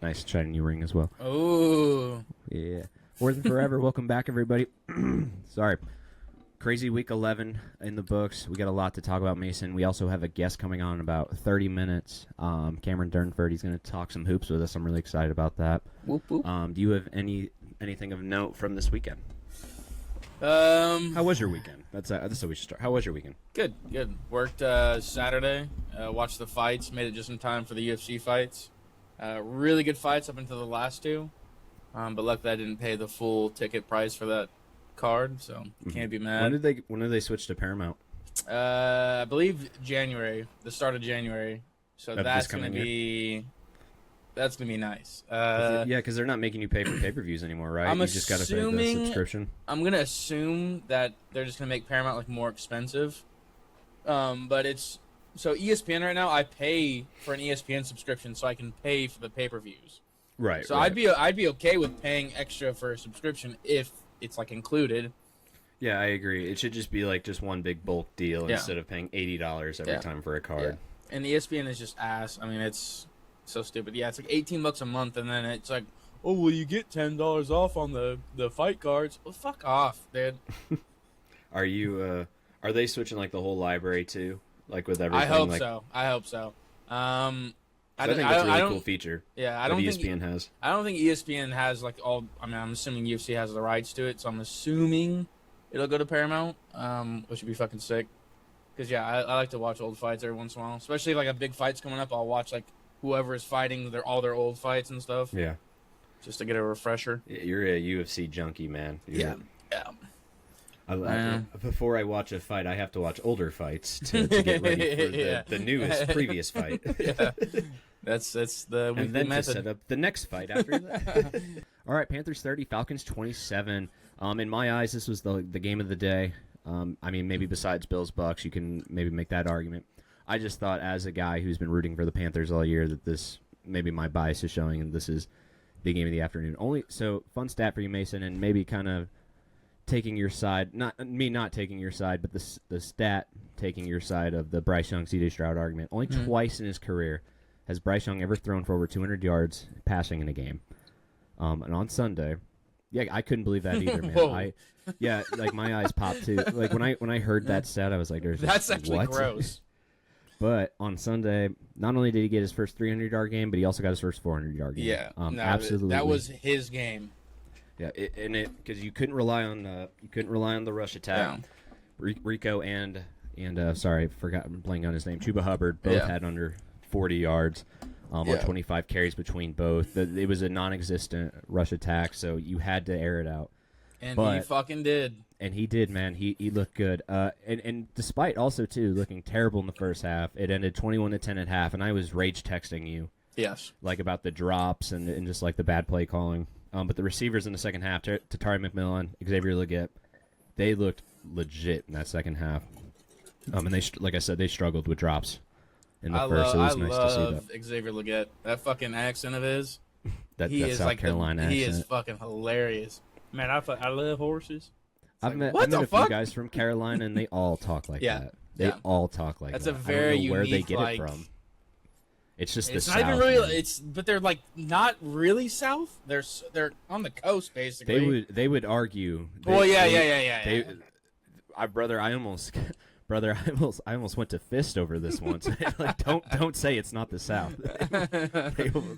Nice shiny new ring as well. Oh. Yeah. More than forever. Welcome back, everybody. Sorry. Crazy week 11 in the books. We got a lot to talk about, Mason. We also have a guest coming on in about 30 minutes. Cameron Durnford. He's going to talk some hoops with us. I'm really excited about that. Whoop, whoop. Do you have anything of note from this weekend? How was your weekend? That's how we should start. How was your weekend? Good. Worked Saturday. Watched the fights. Made it just in time for the UFC fights. Really good fights up until the last two. But luckily I didn't pay the full ticket price for that card, so can't be mad. When did they switch to Paramount? I believe January, the start of January. So that's gonna be nice. Yeah, because they're not making you pay for pay-per-views anymore, right? You just got to pay the subscription. I'm gonna assume that they're just gonna make Paramount like more expensive. But it's so ESPN right now. I pay for an ESPN subscription so I can pay for the pay-per-views. Right. So right. I'd be okay with paying extra for a subscription if it's like included. Yeah, I agree. It should just be like just one big bulk deal instead of paying $80 every time for a card. Yeah. And ESPN is just ass. I mean, it's so stupid. Yeah, it's like $18 a month, and then it's like, oh, well, you get $10 off on the fight cards. Well, fuck off, dude. Are they switching like the whole library too? Like with everything? I hope so. I think that's a really cool feature. Yeah, I don't think ESPN has. I don't think ESPN has like all. I mean, I'm assuming UFC has the rights to it, so I'm assuming it'll go to Paramount, which would be fucking sick. Because I like to watch old fights every once in a while, especially like a big fight's coming up. I'll watch like whoever is fighting all their old fights and stuff. Yeah, just to get a refresher. Yeah, you're a UFC junkie, man. Yeah. Before I watch a fight, I have to watch older fights to get ready for the newest previous fight. Yeah. That's the and then method. To set up the next fight after that. All right, Panthers 30, Falcons 27. In my eyes, this was the game of the day. I mean, maybe besides Bills Bucks, you can maybe make that argument. I just thought, as a guy who's been rooting for the Panthers all year, that this maybe my bias is showing, and this is the game of the afternoon. So fun stat for you, Mason, and maybe kind of taking your side, not taking your side, but the stat taking your side of the Bryce Young, C.J. Stroud argument. Only twice in his career has Bryce Young ever thrown for over 200 yards passing in a game. And on Sunday, I couldn't believe that either, man. Like my eyes popped too. Like when I heard that stat, I was like, "That's actually what?" gross. But on Sunday, not only did he get his first 300-yard game, but he also got his first 400-yard game. Yeah, absolutely. That was his game. Yeah, because you couldn't rely on the rush attack. Yeah. Rico and sorry, I forgot, I'm blanking on his name. Chuba Hubbard both had under 40 yards on 25 carries between both. It was a non-existent rush attack, so you had to air it out. And he fucking did. And he did, man. He looked good. And despite also, too, looking terrible in the first half, it ended 21-10 at half, and I was rage texting you. Yes. Like about the drops and just like the bad play calling. But the receivers in the second half, Tatari McMillan, Xavier Legette, they looked legit in that second half. And they, like I said, they struggled with drops in the first. So it was nice to see that. Xavier Legette, that fucking accent of his. that South Carolina accent. He is fucking hilarious. Man, I love horses. I've met a few guys from Carolina, and they all talk like that. They all talk like that. That's a very unique, where they get it from. It's just the South. It's not even really. But they're like not really South. They're on the coast basically. They would argue. I almost went to fist over this once. Like, don't say it's not the South.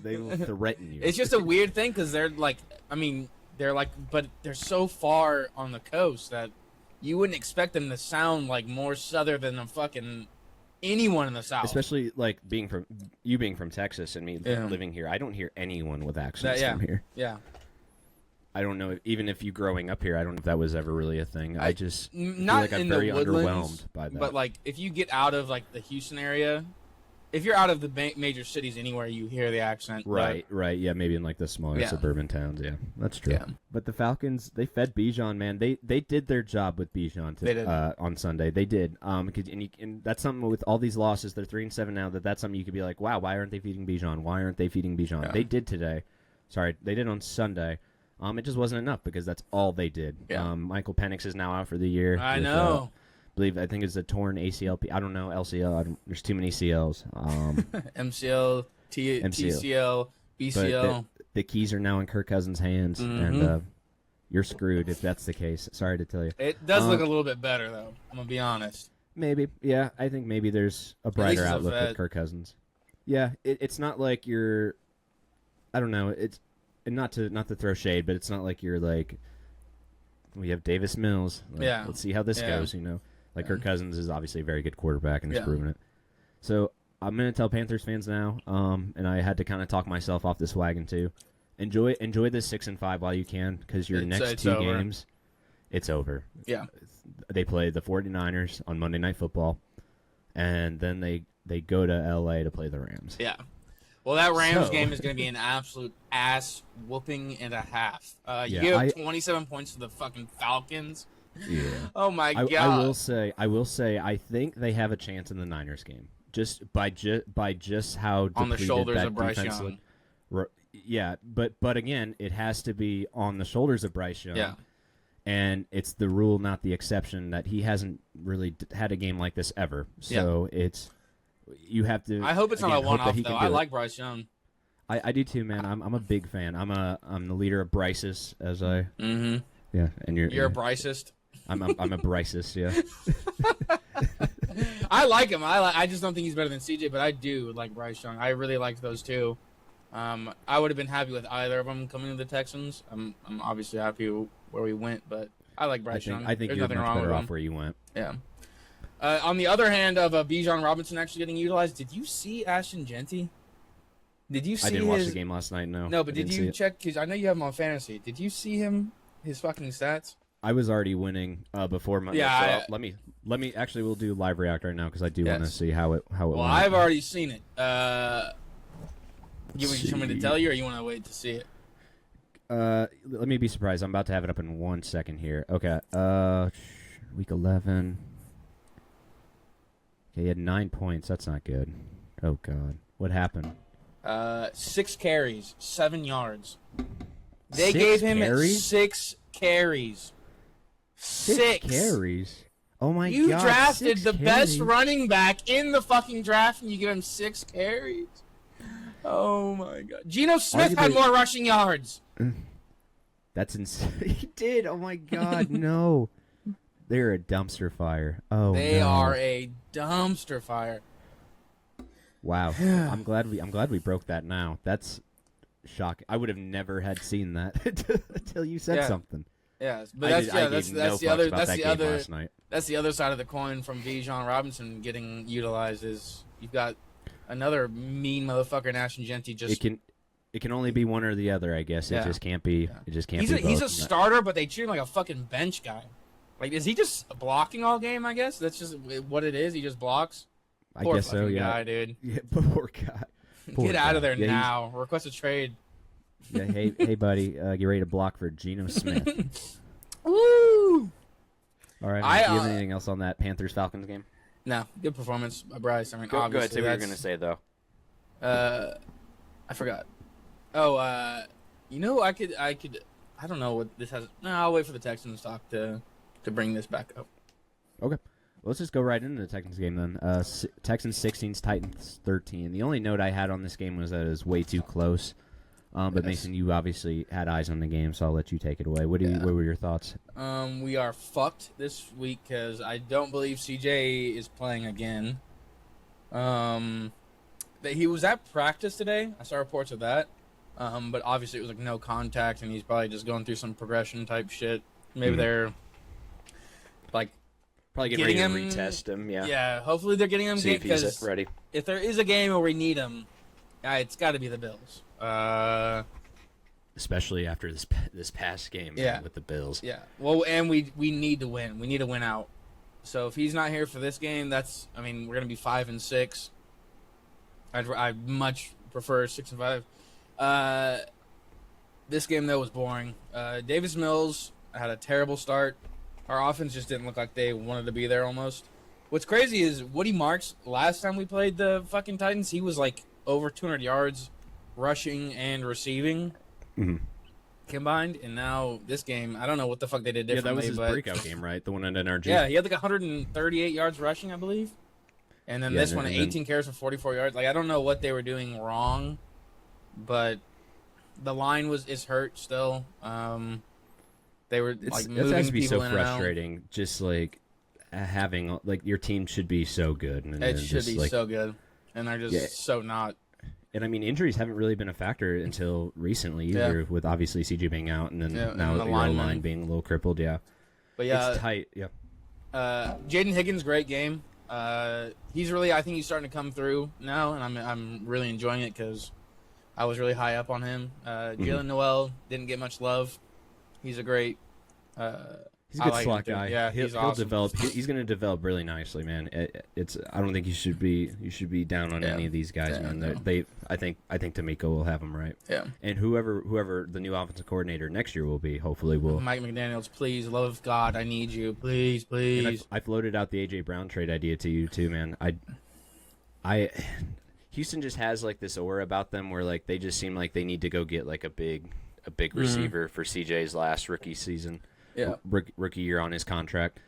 they will threaten you. It's just a weird thing because they're like, but they're so far on the coast that you wouldn't expect them to sound like more Southern than fucking anyone in the South. Especially like being from Texas and me living here. I don't hear anyone with accents from here. Yeah. I don't know, even if you growing up here, I don't know if that was ever really a thing. I just feel like I'm in very the Woodlands, underwhelmed by that. But like, if you get out of like the Houston area, if you're out of the major cities anywhere, you hear the accent. Right. Yeah, maybe in like the smaller suburban towns. Yeah, that's true. Yeah. But the Falcons, they fed Bijan, man. They did their job with Bijan on Sunday. They did. And that's something with all these losses. They're 3-7 now. That's something you could be like, wow, why aren't they feeding Bijan? Why aren't they feeding Bijan? Yeah. They did today. Sorry, they did on Sunday. It just wasn't enough because that's all they did. Yeah. Michael Penix is now out for the year. I know. I think it's a torn ACL. I don't know, LCL. There's too many CLs. MCL, TCL, BCL. But the keys are now in Kirk Cousins' hands, and you're screwed if that's the case. Sorry to tell you. It does look a little bit better, though. I'm going to be honest. Maybe. Yeah, I think maybe there's a brighter he's a outlook vet. with Kirk Cousins. Yeah, it's not like you're... I don't know. It's not to throw shade, but it's not like you're like... We have Davis Mills. Like, Yeah. Let's see how this goes, you know? Like, Kirk Cousins is obviously a very good quarterback and has proven it. So I'm going to tell Panthers fans now, and I had to kind of talk myself off this wagon too. Enjoy this 6-5 while you can, because your next two games, it's over. Yeah. They play the 49ers on Monday Night Football, and then they go to L.A. to play the Rams. Yeah. Well, that Rams game is going to be an absolute ass whooping and a half. You give 27 points to the fucking Falcons. Yeah. Oh my god. I will say, I think they have a chance in the Niners game, just by just how depleted on the shoulders that of Bryce defense Young. Yeah, but again, it has to be on the shoulders of Bryce Young. Yeah. And it's the rule, not the exception, that he hasn't really had a game like this ever. So you have to. I hope it's not a one-off though. I like Bryce Young. I do too, man. I'm a big fan. I'm the leader of Bryces, as I. Mm-hmm. Yeah, and you're a Brycist. I'm a Brycist, yeah. I like him. I just don't think he's better than CJ, but I do like Bryce Young. I really liked those two. I would have been happy with either of them coming to the Texans. I'm obviously happy where we went, but I like Bryce Young. I think There's you're nothing much wrong better with off him. where you went. Yeah. On the other hand of Bijan Robinson actually getting utilized, did you see Ashton Genty? Did you see I didn't watch the game last night, no. No, but did you check? Because I know you have him on fantasy. Did you see his fucking stats? I was already winning before Monday. Yeah, so let me actually we'll do live react right now because I do want to see how it went. Well, I've already seen it. You want me to tell you, or you want to wait to see it? Let me be surprised. I'm about to have it up in 1 second here. Okay. Week 11. Okay, he had 9 points. That's not good. Oh God, what happened? 6 carries, 7 yards. They 6 gave him carries? 6 carries. 6 carries. Oh my God! You drafted 6 the carries. best running back in the fucking draft, and you give him 6 carries. Oh my God! Geno Smith had more rushing yards. That's insane. He did. Oh my God, no! They're a dumpster fire. Oh, they no. are a dumpster fire. Wow. I'm glad we broke that now. That's shocking. I would have never had seen that until you said something. Yeah, but that's the other side of the coin from Bijan Robinson getting utilized is you've got another mean motherfucker in Ashton Genty. Just it can only be one or the other, I guess. It just can't be. It just can't be. He's a starter, but they treat him like a fucking bench guy. Like, is he just blocking all game? I guess that's just what it is. He just blocks. I guess so. Yeah, guy, dude. Yeah, poor guy. Get out of there now. Request a trade. Yeah, hey, buddy, get ready to block for Geno Smith. Woo! All right. Do you have anything else on that Panthers-Falcons game? No, good performance by Bryce. I mean, go ahead. obviously, Say what you're gonna say though. I forgot. Oh, I could. I don't know what this has. No, I'll wait for the Texans talk to bring this back up. Okay. Let's just go right into the Texans game then. Texans 16, Titans 13. The only note I had on this game was that it was way too close. But Mason, you obviously had eyes on the game, so I'll let you take it away. What were your thoughts? We are fucked this week because I don't believe CJ is playing again. He was at practice today. I saw reports of that. But obviously it was like no contact, and he's probably just going through some progression type shit. Maybe they're like probably getting ready to retest him. Yeah. Yeah. Hopefully they're getting him because ready. If there is a game where we need him, it's got to be the Bills. Especially after this past game with the Bills. Yeah. Well, and we need to win. We need to win out. So if he's not here for this game, we're gonna be 5-6. I'd much prefer 6-5. This game though was boring. Davis Mills had a terrible start. Our offense just didn't look like they wanted to be there almost. What's crazy is Woody Marks, last time we played the fucking Titans, he was like over 200 yards rushing and receiving combined. And now this game, I don't know what the fuck they did differently. Yeah, that was his breakout game, right? The one at NRG. Yeah, he had like 138 yards rushing, I believe. And then this one, 18 carries for 44 yards. Like, I don't know what they were doing wrong, but The line is hurt still. They were like It moving has to be people so in and out. frustrating. Just like having like your team should be so good, and It then should just, be like, so good, and they're just so not. And I mean, injuries haven't really been a factor until recently either, with obviously CJ being out, and then now and the your line being a little crippled. Yeah, But yeah, it's tight. Yeah, Jaden Higgins, great game. He's really, I think he's starting to come through now, and I'm really enjoying it because I was really high up on him. Jalen Noel didn't get much love. He's a great. he's a good like slot him too. guy. Yeah, he'll awesome. develop. He's going to develop really nicely, man. It's. I don't think you should be down on any of these guys, man. no. I think D'Amico will have them right. Yeah. And whoever the new offensive coordinator next year will be, hopefully will. Mike McDaniels, please, love of God, I need you, please, please. And I floated out the AJ Brown trade idea to you too, man. Houston just has like this aura about them where like they just seem like they need to go get like a big receiver for CJ's last rookie season, rookie year on his contract,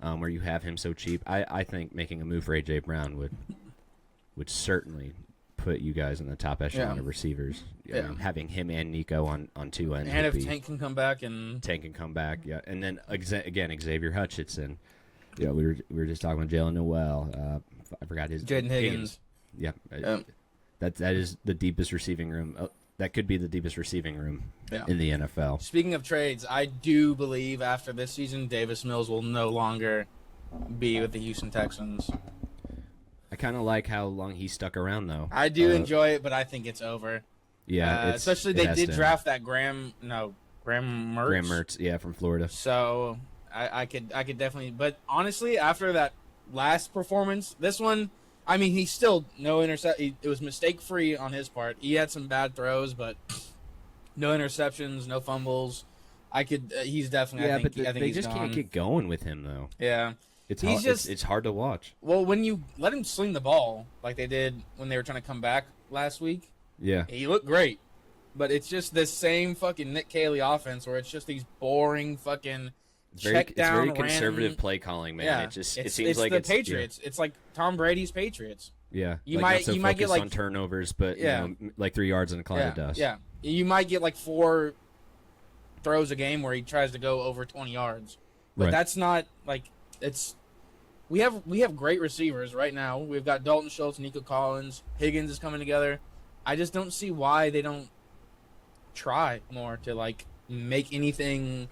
where you have him so cheap. I think making a move for AJ Brown would certainly put you guys in the top echelon of receivers. I mean, having him and Nico on two ends. And if Tank can come back and and then again Xavier Hutchinson. Yeah, we were just talking about Jalen Noel. I forgot his Jaden Higgins. Yeah, that is the deepest receiving room. That could be the deepest receiving room in the NFL. Speaking of trades, I do believe after this season, Davis Mills will no longer be with the Houston Texans. I kind of like how long he stuck around, though. I do enjoy it, but I think it's over. Yeah, especially they did draft that Graham Mertz, from Florida. So I could definitely, but honestly, after that last performance, this one. I mean, he's still no intercept. It was mistake free on his part. He had some bad throws, but no interceptions, no fumbles. He's definitely. I think they he's just gone. can't get going with him though. Yeah, it's hard to watch. Well, when you let him sling the ball like they did when they were trying to come back last week, he looked great. But it's just this same fucking Nick Caley offense where it's just these boring fucking. It's very conservative play calling, man. Yeah. It seems like the Patriots. It's like Tom Brady's Patriots. Yeah, you might get like on turnovers, but like 3 yards in a cloud of dust. Yeah, you might get like 4 throws a game where he tries to go over 20 yards, but that's not like it's. We have great receivers right now. We've got Dalton Schultz, Nico Collins, Higgins is coming together. I just don't see why they don't try more to like make anything.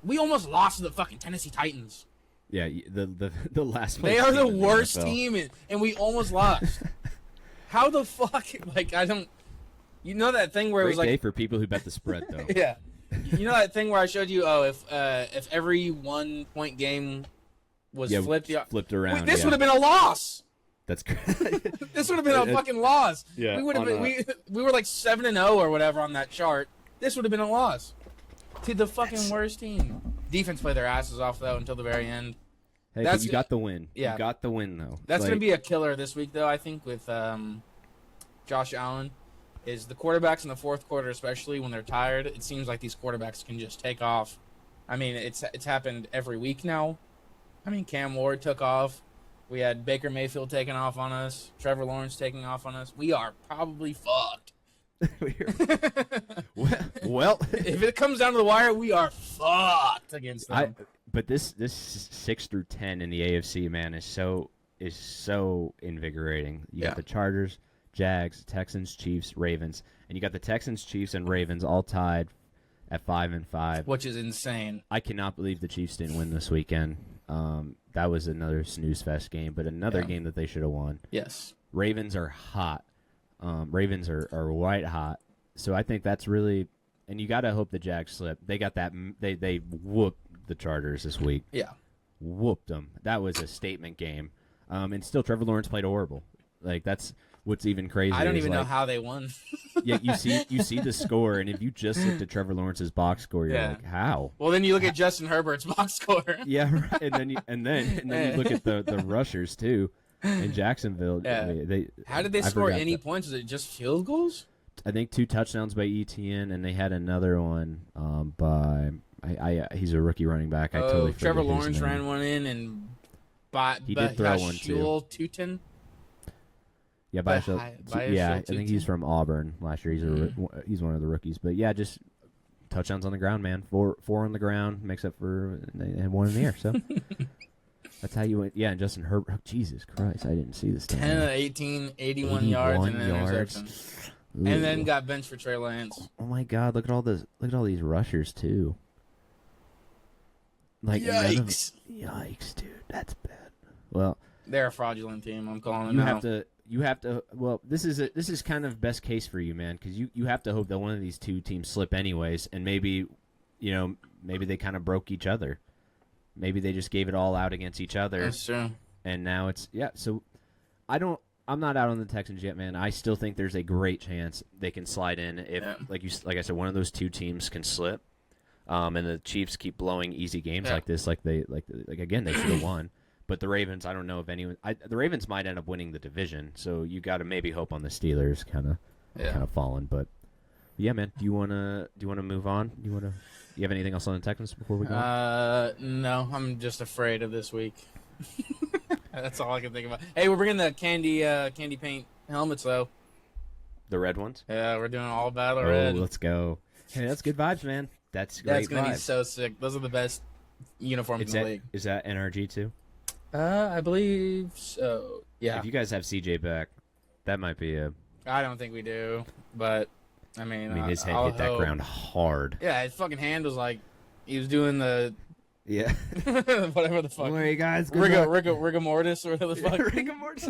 We almost lost to the fucking Tennessee Titans. Yeah, the last. They are the worst team, and we almost lost. How the fuck? Like I don't. You know that thing where it was like day for people who bet the spread though. Yeah, you know that thing where I showed you. Oh, if every 1 point game was flipped around, this would have been a loss. That's great. This would have been a fucking loss. Yeah, we would have been. We were like 7-0 or whatever on that chart. This would have been a loss. To the fucking worst team. Defense played their asses off, though, until the very end. Hey, but you got the win. Yeah. You got the win, though. That's going to be a killer this week, though, I think, with Josh Allen. Is the quarterbacks in the fourth quarter, especially when they're tired, it seems like these quarterbacks can just take off. I mean, it's happened every week now. I mean, Cam Ward took off. We had Baker Mayfield taking off on us. Trevor Lawrence taking off on us. We are probably fucked. well, if it comes down to the wire, we are fucked against them. But this 6 through 10 in the AFC, man, is so invigorating. You got the Chargers, Jags, Texans, Chiefs, Ravens, and you got the Texans, Chiefs, and Ravens all tied at 5-5, which is insane. I cannot believe the Chiefs didn't win this weekend. That was another snooze fest game, but another game that they should have won. Yes, Ravens are hot. Ravens are white hot, so I think that's really, and you got to hope the Jags slip. They got that. They whooped the Chargers this week. Yeah, whooped them. That was a statement game. And still, Trevor Lawrence played horrible. Like that's what's even crazier. I don't even know how they won. Yeah, you see the score, and if you just looked at Trevor Lawrence's box score, you're like, how? Well, then you look at Justin Herbert's box score. Yeah, right. and then you look at the rushers too. In Jacksonville, how did they score any points? Was it just field goals? I think 2 touchdowns by ETN, and they had another one by he's a rookie running back. I totally forget Trevor his Lawrence name. ran one in, and he did throw one too. Tutin. Yeah, I think he's from Auburn last year. He's one of the rookies. But yeah, just touchdowns on the ground, man. Four on the ground makes up for and one in the air. So that's how you went. Yeah, and Justin Herbert. Jesus Christ, I didn't see this. 10 of 18, 81 yards and an interception. Ooh. And then got benched for Trey Lance. Oh my God! Look at all these rushers too. Like yikes! Yikes, dude, that's bad. Well, they're a fraudulent team. I'm calling them out. You have to. Well, this is kind of best case for you, man, because you have to hope that one of these two teams slip anyways, and maybe they kind of broke each other. Maybe they just gave it all out against each other. That's true. And now So I'm not out on the Texans yet, man. I still think there's a great chance they can slide in if, like I said, one of those two teams can slip, and the Chiefs keep blowing easy games like this, like again they should have won. But the Ravens, I don't know if anyone. The Ravens might end up winning the division, so you got to maybe hope on the Steelers kind of falling. But yeah, man, do you wanna move on? Do you have anything else on the Texans before we go? No, I'm just afraid of this week. That's all I can think about. Hey, we're bringing the candy paint helmets though. The red ones? Yeah, we're doing all battle red. Let's go. Hey, that's good vibes, man. That's great. That's gonna be so sick. Those are the best uniforms in the league. Is that NRG too? I believe so. Yeah. If you guys have CJ back, that might be a. I don't think we do, but I mean, his head hit that ground hard. Yeah, his fucking hand was like he was doing the. Yeah. Whatever the fuck. Don't worry, guys. Rigor mortis or whatever the fuck. Rigor mortis.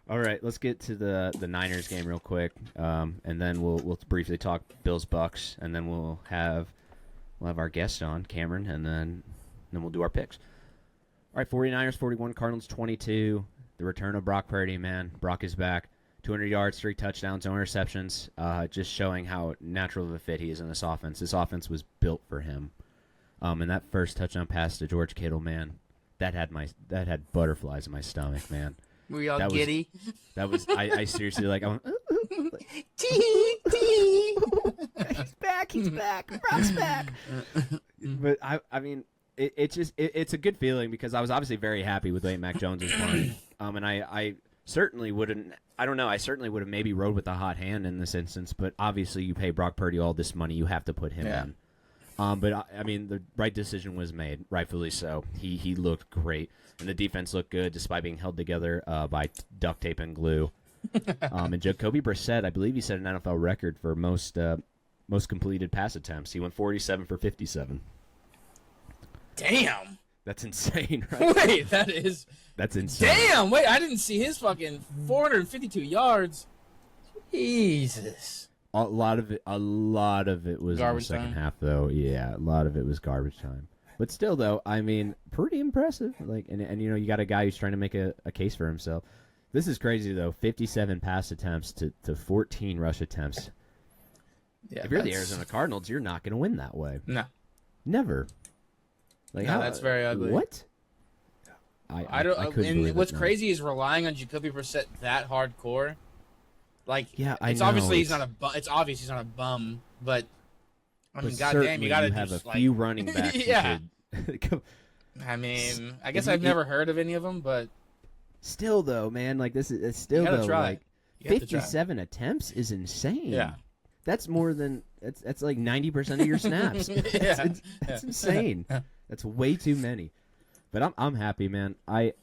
All right, let's get to the Niners game real quick, and then we'll briefly talk Bills Bucks, and then we'll have our guest on, Cameron, and then we'll do our picks. All right, 49ers 41, Cardinals 22. The return of Brock Purdy, man. Brock is back. 200 yards, 3 touchdowns, no interceptions. Just showing how natural of a fit he is in this offense. This offense was built for him. And that first touchdown pass to George Kittle, man, that had butterflies in my stomach, man. Were you all giddy? I seriously I went, he's back, Brock's back. But I mean, it's a good feeling because I was obviously very happy with the way Mac Jones was playing. And I certainly wouldn't. I don't know. I certainly would have maybe rode with the hot hand in this instance, but obviously you pay Brock Purdy all this money, you have to put him in. But I mean, the right decision was made, rightfully so. He looked great, and the defense looked good despite being held together by duct tape and glue. And Jacoby Brissett, I believe he set an NFL record for most completed pass attempts. He went 47 for 57. Damn. That's insane, right? Wait, that's insane. Damn, wait, I didn't see his fucking 452 yards. Jesus. A lot of it was garbage in the second time. half, though. Yeah, a lot of it was garbage time. But still, though, I mean, pretty impressive. And you got a guy who's trying to make a case for himself. This is crazy, though. 57 pass attempts to 14 rush attempts. Yeah, if you're the Arizona Cardinals, you're not going to win that way. No. Never. That's very ugly. What? I don't. And what's crazy is relying on Jacoby Brissett that hardcore. It's obviously he's not it's obvious he's not a bum, but I mean, goddamn, you gotta have a few running backs. Yeah. I mean, I guess I've never heard of any of them, but still, though, man, this is still though. Try. 57 attempts is insane. Yeah. That's more than that's like 90% of your snaps. That's insane. That's way too many. But I'm happy, man. I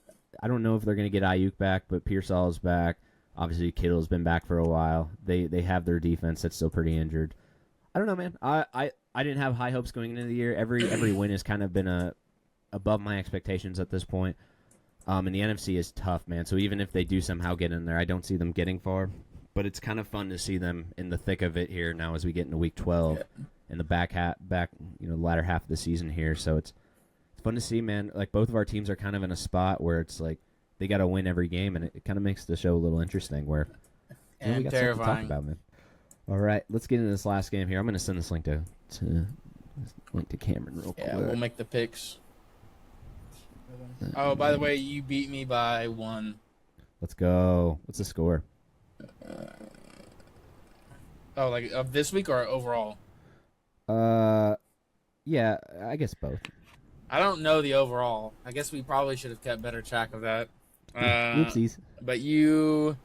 don't know if they're gonna get Ayuk back, but Pearsall's back. Obviously, Kittle's been back for a while. They have their defense that's still pretty injured. I don't know, man. I didn't have high hopes going into the year. Every win has kind of been above my expectations at this point. And the NFC is tough, man. So even if they do somehow get in there, I don't see them getting far. But it's kind of fun to see them in the thick of it here now as we get into Week 12 in the latter half of the season here. So it's fun to see, man. Like both of our teams are kind of in a spot where it's like they got to win every game, and it kind of makes the show a little interesting. Where we got terrifying. something to talk about, man. All right, let's get into this last game here. I'm going to send this link to Cameron real quick. Yeah, we'll make the picks. Oh, by the way, you beat me by 1. Let's go. What's the score? Of this week or overall? Yeah, I guess both. I don't know the overall. I guess we probably should have kept better track of that. Oopsies. But you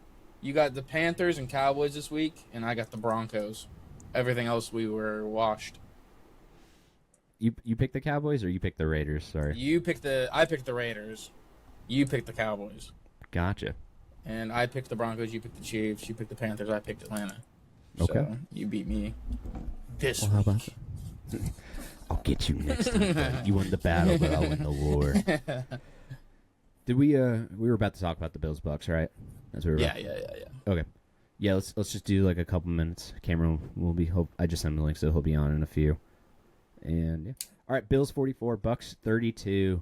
got the Panthers and Cowboys this week, and I got the Broncos. Everything else we were washed. You picked the Cowboys or you picked the Raiders? Sorry. I picked the Raiders. You picked the Cowboys. Gotcha. And I picked the Broncos. You picked the Chiefs. You picked the Panthers. I picked Atlanta. Okay. So you beat me this week. How about that? I'll get you next time. Buddy. You won the battle, but I'll win the war. Did we were about to talk about the Bills Bucks, right? That's what we were Yeah. Okay. Yeah, let's just do like a couple minutes. Cameron will be I just sent him the link, so he'll be on in a few. And yeah. All right, Bills 44, Bucks 32.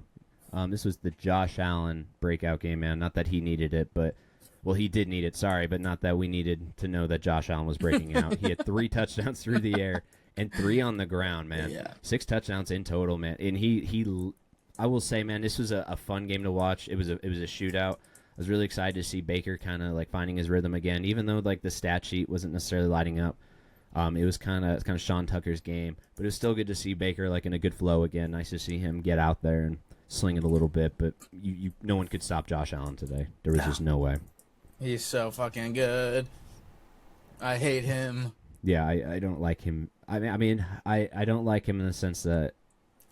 This was the Josh Allen breakout game, man. Not that he needed it, but well, he did need it. Sorry, but not that we needed to know that Josh Allen was breaking out. He had 3 touchdowns through the air and 3 on the ground, man. Yeah. 6 touchdowns in total, man. And he I will say, man, this was a fun game to watch. It was a shootout. I was really excited to see Baker kind of like finding his rhythm again, even though like the stat sheet wasn't necessarily lighting up. It was kind of Sean Tucker's game, but it was still good to see Baker like in a good flow again. Nice to see him get out there and sling it a little bit. But no one could stop Josh Allen today. There was just no way. He's so fucking good. I hate him. Yeah, I don't like him. I don't like him in the sense that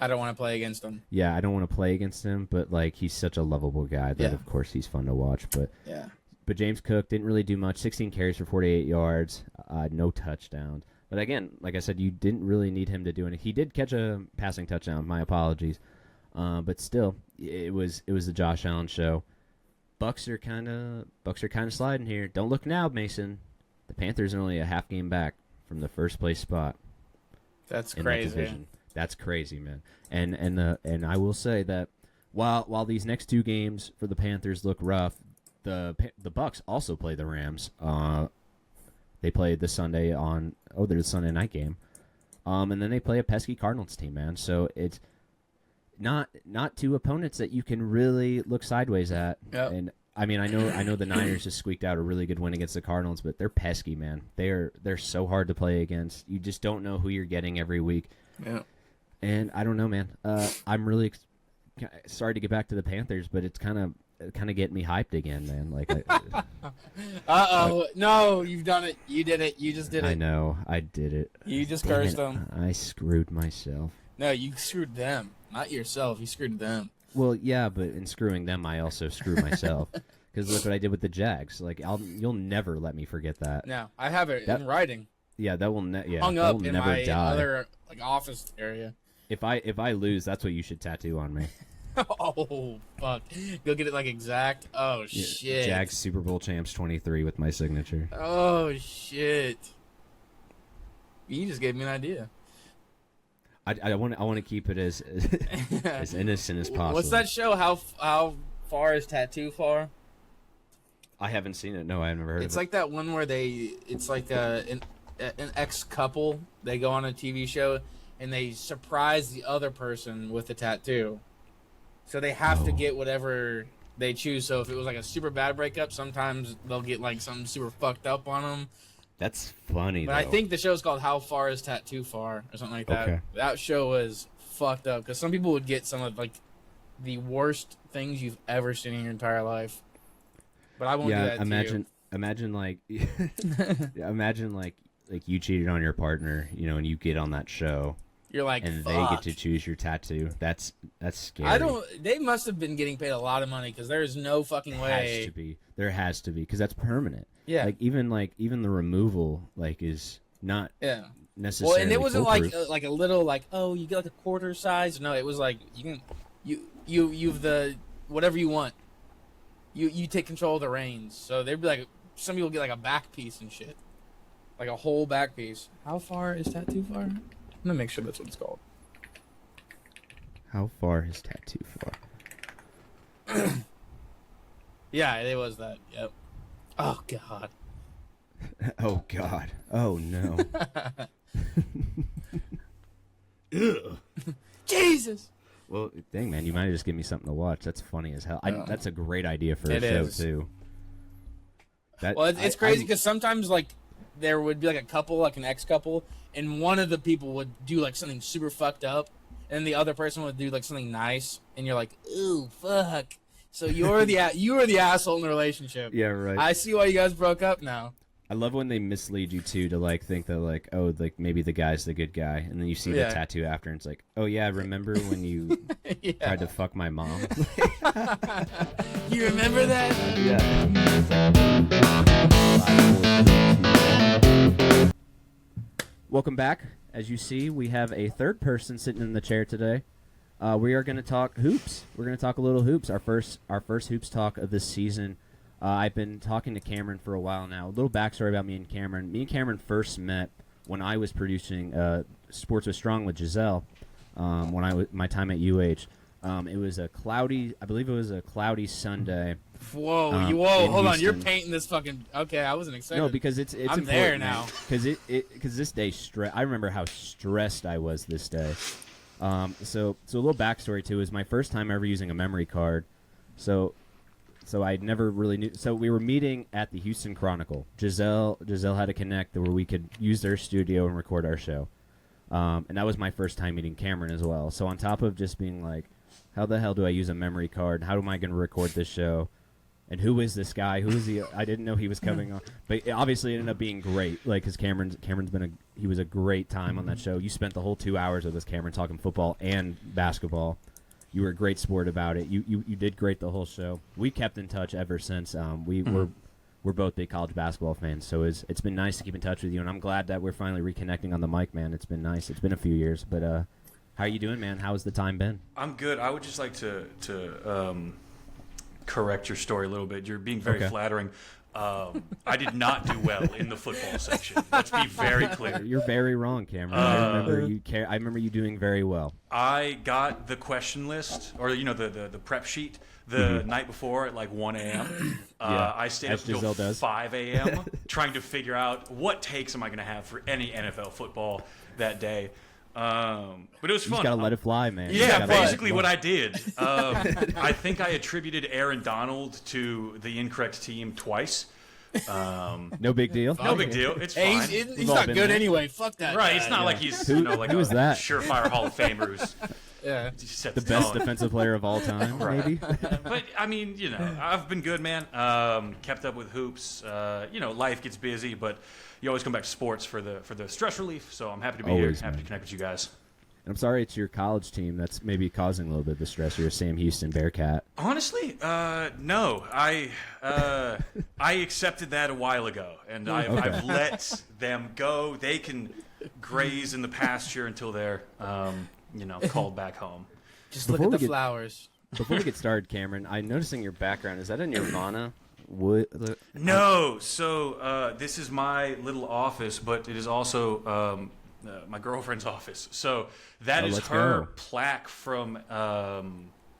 I don't want to play against him. Yeah, I don't want to play against him, but like he's such a lovable guy that of course he's fun to watch. But yeah. But James Cook didn't really do much. 16 carries for 48 yards, no touchdowns. But again, like I said, you didn't really need him to do anything. He did catch a passing touchdown. My apologies. But still, it was the Josh Allen show. Bucks are kind of sliding here. Don't look now, Mason. The Panthers are only a half game back from the first place spot. That's in crazy. That division. That's crazy, man. And I will say that while these next 2 games for the Panthers look rough, the Bucks also play the Rams. They play this Sunday there's a Sunday night game. And then they play a pesky Cardinals team, man. So it's not 2 opponents that you can really look sideways at. Yep. And I mean, I know the Niners just squeaked out a really good win against the Cardinals, but they're pesky, man. They're so hard to play against. You just don't know who you're getting every week. Yeah. And I don't know, man. I'm really sorry to get back to the Panthers, but it's kind of getting me hyped again, man. Like, no, you've done it. You did it. You just did it. I know, I did it. You just cursed them. I screwed myself. No, you screwed them, not yourself. You screwed them. Well, yeah, but in screwing them, I also screwed myself. Because look what I did with the Jags. Like, you'll never let me forget that. No, I have it in writing. Yeah, that will hung that up will in never my die. other office area. If I lose, that's what you should tattoo on me. Oh fuck! Go get it like exact. Oh shit! Jags Super Bowl champs 23 with my signature. Oh shit! You just gave me an idea. I want to keep it as as innocent as possible. What's that show? How far is Tattoo Far? I haven't seen it. No, I've never heard of it. It's like that one where it's like an ex couple. They go on a TV show and they surprise the other person with a tattoo. So they have to get whatever they choose. So if it was like a super bad breakup, sometimes they'll get like something super fucked up on them. That's funny, But though. I think the show's called How Far Is Tattoo Far or something like that. Okay. That show was fucked up because some people would get some of like the worst things you've ever seen in your entire life. But I won't do that to you. Imagine like imagine like you cheated on your partner, and you get on that show. You're like, and fuck. they get to choose your tattoo. That's scary. They must have been getting paid a lot of money because there is no fucking way. There has to be because that's permanent. Yeah. Even the removal is not necessarily. Well, and it wasn't foolproof. like a little like, oh, you get like a quarter size. No, it was like you've the whatever you want. You take control of the reins. So they'd be like, some people get like a back piece and shit, like a whole back piece. How far is Tattoo Far? I'm gonna make sure that's what it's called. How far is Tattoo Far? Yeah, it was that. Yep. Oh god. Oh god. Oh no. Jesus. Well, dang man, you might have just give me something to watch. That's funny as hell. That's a great idea for a It show is. too. It's crazy because sometimes like there would be like a couple, like an ex-couple, and one of the people would do like something super fucked up, and the other person would do like something nice, and you're like, ooh, fuck. So you were the asshole in the relationship. Yeah, right. I see why you guys broke up now. I love when they mislead you too to like think that like, oh, like maybe the guy's the good guy, and then you see the tattoo after, and it's like, oh yeah, remember when you tried to fuck my mom? You remember that? Yeah. Welcome back. As you see, we have a third person sitting in the chair today. We are going to talk hoops. We're going to talk a little hoops. Our first hoops talk of this season. I've been talking to Cameron for a while now. A little backstory about me and Cameron. Me and Cameron first met when I was producing Sports with Strong with Giselle. When my time at UH, it was a cloudy. I believe it was a cloudy Sunday. Whoa! Hold Houston. on. You're painting this fucking. Okay, I wasn't excited. No, because it's I'm there now. Because this day I remember how stressed I was this day. So a little backstory too is my first time ever using a memory card. So I never really knew. So we were meeting at the Houston Chronicle. Giselle had a connect where we could use their studio and record our show. And that was my first time meeting Cameron as well. So on top of just being like, how the hell do I use a memory card? How am I going to record this show? And who is this guy? Who is he? I didn't know he was coming on. But obviously it ended up being great. Like, because Cameron's he was a great time on that show. You spent the whole 2 hours with us, Cameron, talking football and basketball. You were a great sport about it. You did great the whole show. We kept in touch ever since. We're both big college basketball fans, so it's been nice to keep in touch with you, and I'm glad that we're finally reconnecting on the mic, man. It's been nice. It's been a few years, but how are you doing, man? How's the time been? I'm good. I would just like to correct your story a little bit. You're being very flattering. I did not do well in the football section. Let's be very clear. You're very wrong, Cameron. I remember you doing very well. I got the question list, or the prep sheet, the night before at like 1 a.m. I stayed up until 5 a.m. trying to figure out what takes am I going to have for any NFL football that day. But it was fun. You just gotta let it fly, man. Yeah, basically what I did. I think I attributed Aaron Donald to the incorrect team twice. No big deal. No big deal. It's fine. He's not good there. Anyway. Fuck that. Right. guy. It's not like he's who a is that? surefire Hall of Famer who's the best defensive player of all time, maybe. But I mean, I've been good, man. Kept up with hoops. Life gets busy, but you always come back to sports for the stress relief. So I'm happy to be here. Happy to connect with you guys. I'm sorry it's your college team that's maybe causing a little bit of the stress. You're a Sam Houston Bearcat. Honestly, no. I accepted that a while ago, and I've let them go. They can graze in the pasture until they're called back home. Just look at the flowers. Before we get started, Cameron, I'm noticing your background. Is that a Nirvana? No. So this is my little office, but it is also my girlfriend's office. So that is her plaque from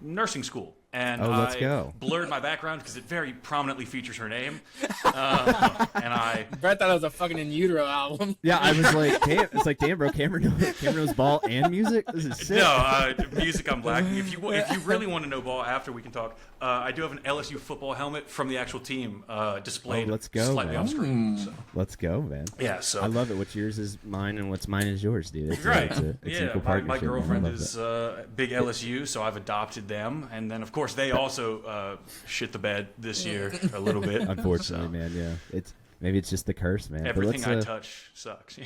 nursing school. And I blurred my background because it very prominently features her name. And I... Brett thought it was a fucking In Utero album. Yeah, I was like, it's like, damn, bro, Cameron knows ball and music? This is sick. No, music I'm lacking. If you really want to know ball after, we can talk. I do have an LSU football helmet from the actual team displayed slightly off screen. So. Let's go, man. Yeah, so... I love it. What's yours is mine and what's mine is yours, dude. It's right. It's equal partnership. My girlfriend is big LSU, so I've adopted them. And then, of course, they also shit the bed this year a little bit. Unfortunately, man, yeah. Maybe it's just the curse, man. Everything I touch sucks.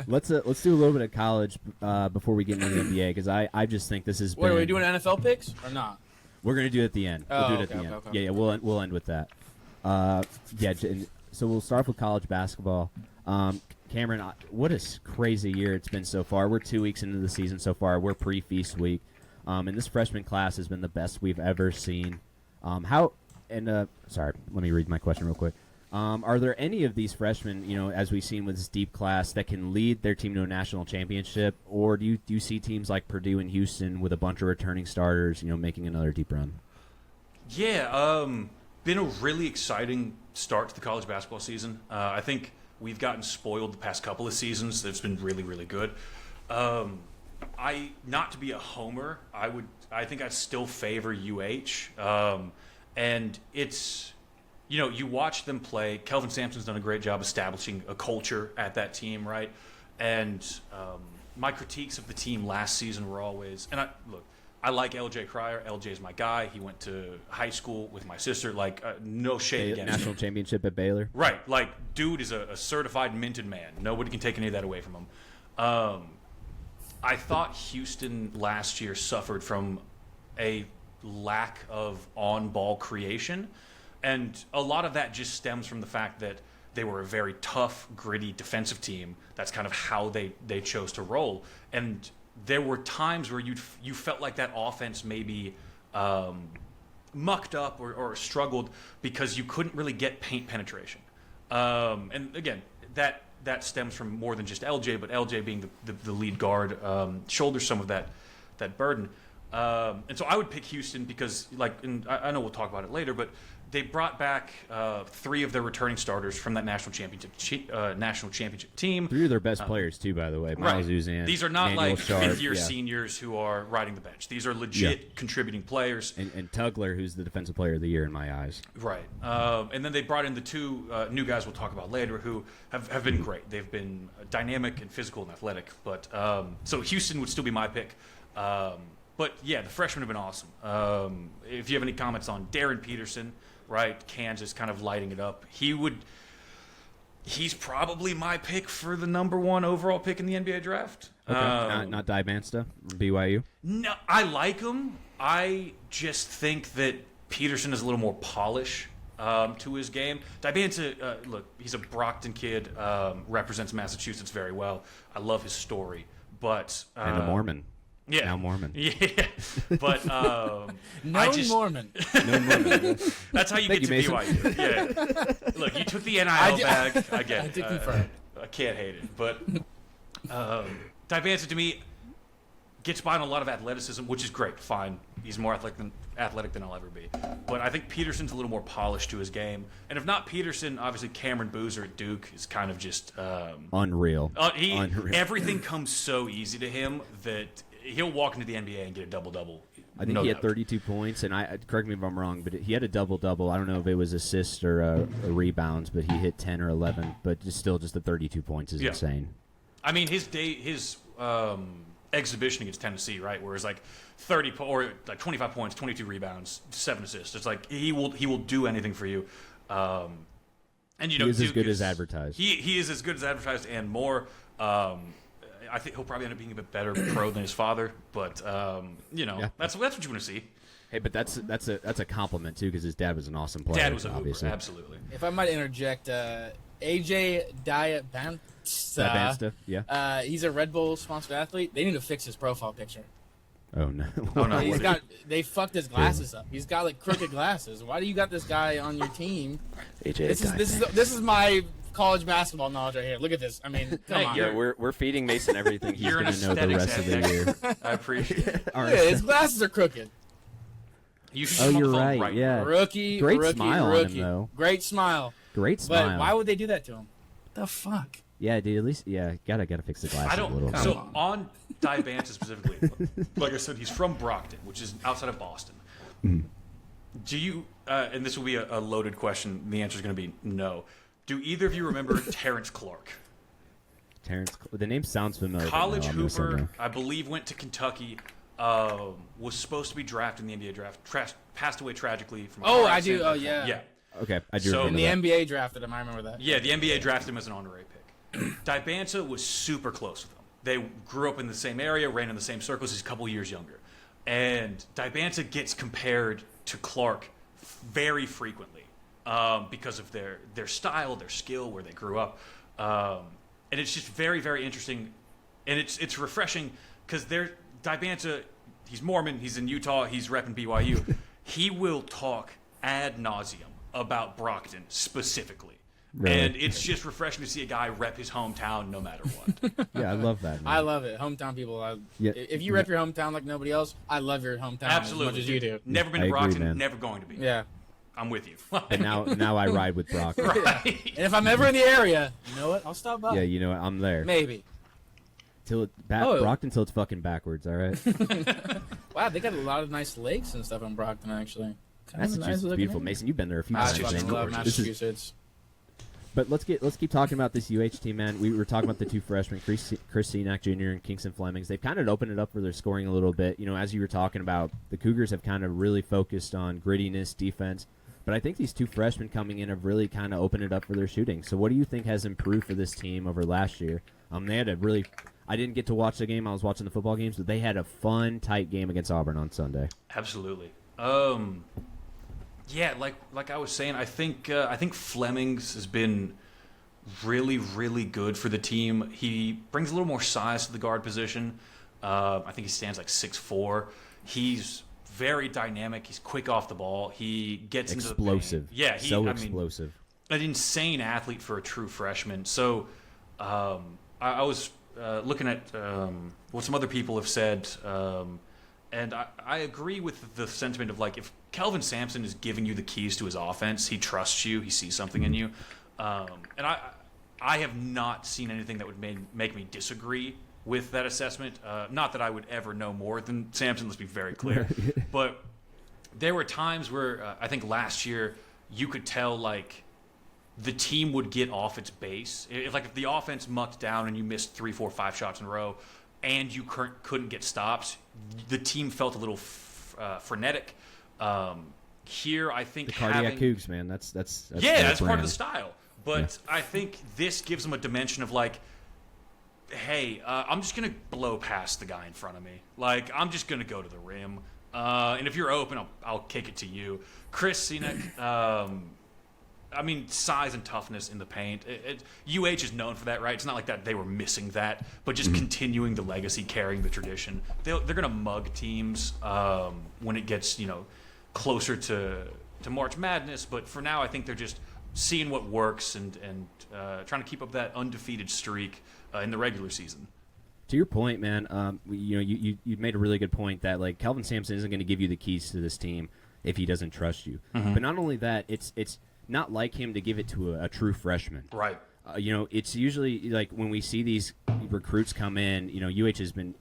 Let's do a little bit of college before we get into the NBA, because I just think this is. Wait, are we doing NFL picks or not? We're gonna do it at the end. We'll do it at the end. Okay. Yeah, we'll end with that. So we'll start with college basketball. Cameron, what a crazy year it's been so far. We're 2 weeks into the season so far. We're pre-feast week. And this freshman class has been the best we've ever seen. Sorry, let me read my question real quick. Are there any of these freshmen, as we've seen with this deep class, that can lead their team to a national championship? Or do you see teams like Purdue and Houston with a bunch of returning starters, making another deep run? Yeah, been a really exciting start to the college basketball season. I think we've gotten spoiled the past couple of seasons. It's been really, really good. Not to be a homer, I think I'd still favor UH. And it's, you watch them play. Kelvin Sampson's done a great job establishing a culture at that team, right? And my critiques of the team last season were always, and I like LJ Cryer. LJ's my guy. He went to high school with my sister. Like, no shade against National him. championship at Baylor. Right. Like, dude is a certified minted man. Nobody can take any of that away from him. I thought Houston last year suffered from a lack of on-ball creation. And a lot of that just stems from the fact that they were a very tough, gritty defensive team. That's kind of how they chose to roll. And there were times where you felt like that offense maybe mucked up or struggled because you couldn't really get paint penetration. And again, that stems from more than just LJ, but LJ being the lead guard shoulders some of that burden. And so I would pick Houston because, and I know we'll talk about it later, but they brought back 3 of their returning starters from that national championship team. 3 of their best players, too, by the way. Miles Uzan. These are not Manuel like Sharp, fifth-year seniors who are riding the bench. These are legit contributing players. And Tugler, who's the defensive player of the year in my eyes. Right. And then they brought in the 2 new guys we'll talk about later who have been great. They've been dynamic and physical and athletic. But so Houston would still be my pick. But, yeah, the freshmen have been awesome. If you have any comments on Darren Peterson, right, Kansas kind of lighting it up, he's probably my pick for the number 1 overall pick in the NBA draft. Okay. Not Di Bansta, BYU? No, I like him. I just think that Peterson is a little more polish to his game. Di Bansta, look, he's a Brockton kid, represents Massachusetts very well. I love his story. But And a Mormon. Yeah. Now Mormon. Yeah. But Mormon. Mormon. That's how you get to BYU. Yeah. Look, you took the NIL bag. I get it. I did confirm. I can't hate it. But Di Bansta, to me, gets by on a lot of athleticism, which is great. Fine. He's more athletic than I'll ever be. But I think Peterson's a little more polished to his game. And if not Peterson, obviously Cameron Boozer at Duke is kind of just unreal. Unreal. Everything comes so easy to him that he'll walk into the NBA and get a double-double. I think he had 32 points, and correct me if I'm wrong, but he had a double-double. I don't know if it was assists or rebounds, but he hit 10 or 11. But just the 32 points is insane. I mean, his exhibition against Tennessee, right, where it's like 30 or like 25 points, 22 rebounds, 7 assists. It's like he will do anything for you. And he is as good as advertised. He is as good as advertised and more. I think he'll probably end up being a bit better pro than his father, but that's what you want to see. Hey, but that's a compliment too, because his dad was an awesome player. Dad was a obviously. hooper, absolutely. If I might interject, AJ Diabansta, yeah. He's a Red Bull sponsored athlete. They need to fix his profile picture. Oh no! Oh no! They fucked his glasses up. He's got like crooked glasses. Why do you got this guy on your team? AJ, this is my college basketball knowledge right here. Look at this. I mean, come on. Yeah, we're feeding Mason everything he's going to know the rest of the year. I appreciate it. Yeah, his glasses are crooked. You're right. Yeah. Rookie. Smile on him, though. Great smile. Great smile. But why would they do that to him? What the fuck? Yeah, dude. At least, gotta fix the glasses a little. So on Di Bansta specifically, like I said, he's from Brockton, which is outside of Boston. Do you? And this will be a loaded question. The answer is going to be no. Do either of you remember Terrence Clark? The name sounds familiar. College hooper, I believe, went to Kentucky. Was supposed to be drafted in the NBA draft. Passed away tragically from. I do. Oh yeah. Yeah. Okay, I do. So remember the that. NBA drafted him. I remember that. Yeah, the NBA drafted him as an honorary pick. Di Bansta was super close with him. They grew up in the same area, ran in the same circles. He's a couple years younger, and Di Bansta gets compared to Clark very frequently because of their style, their skill, where they grew up, and it's just very, very interesting, and it's refreshing because Di Bansta, he's Mormon, he's in Utah, he's repping BYU. He will talk ad nauseum about Brockton specifically. Really? And it's just refreshing to see a guy rep his hometown no matter what. Yeah, I love that. Man. I love it. Hometown people. If you rep your hometown like nobody else, I love your hometown Absolutely. as much as you do. Never been to I agree, Brockton, man. never going to be. Yeah. I'm with you. And now I ride with Brock. Right. And if I'm ever in the area, you know what? I'll stop by. Yeah, you know what? I'm there. Maybe. Brockton till it's fucking backwards. All right. Wow, they got a lot of nice lakes and stuff in Brockton, actually. Massachusetts is beautiful. Mason, you've been there a few I times. fucking man. love Gorgeous. Massachusetts. But let's keep talking about this UH team, man. We were talking about the two freshmen, Chris Senac Jr. and Kingston Flemings. They've kind of opened it up for their scoring a little bit. As you were talking about, the Cougars have kind of really focused on grittiness, defense. But I think these two freshmen coming in have really kind of opened it up for their shooting. So what do you think has improved for this team over last year? They had a really – I didn't get to watch the game. I was watching the football games, but they had a fun, tight game against Auburn on Sunday. Absolutely. Yeah, like I was saying, I think Flemings has been really, really good for the team. He brings a little more size to the guard position. I think he stands like 6'4". He's very dynamic. He's quick off the ball. He gets explosive. Into the paint. Yeah, explosive. An insane athlete for a true freshman. So I was looking at what some other people have said, and I agree with the sentiment of, like, if Kelvin Sampson is giving you the keys to his offense, he trusts you, he sees something in you. And I have not seen anything that would make me disagree with that assessment. Not that I would ever know more than Sampson, let's be very clear. But there were times where I think last year you could tell, like, the team would get off its base. If the offense mucked down and you missed 3, 4, 5 shots in a row and you couldn't get stops, the team felt a little frenetic. Here, I think the cardiac Cougs, man, that's that's part of the style. But yeah. I think this gives them a dimension of, like, hey, I'm just gonna blow past the guy in front of me. Like, I'm just gonna go to the rim, and if you're open, I'll kick it to you. Chris Senac, I mean, size and toughness in the paint. UH is known for that, right? It's not like that they were missing that, but just continuing the legacy, carrying the tradition. They're going to mug teams when it gets, closer to March Madness. But for now, I think they're just seeing what works and trying to keep up that undefeated streak in the regular season. To your point, man, you made a really good point that, like, Kelvin Sampson isn't going to give you the keys to this team if he doesn't trust you. Mm-hmm. But not only that, it's not like him to give it to a true freshman. Right. It's usually like when we see these recruits come in, UH has been,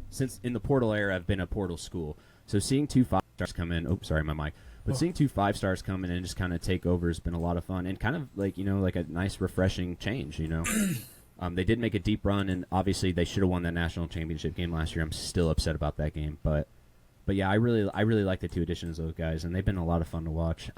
since in the portal era, have been a portal school. So seeing 2 5-stars come in, sorry, my mic. But seeing 2 5-stars come in and just kind of take over has been a lot of fun and kind of like, like a nice refreshing change, They did make a deep run, and obviously they should have won that national championship game last year. I'm still upset about that game. But yeah, I really like the two additions of those guys, and they've been a lot of fun to watch.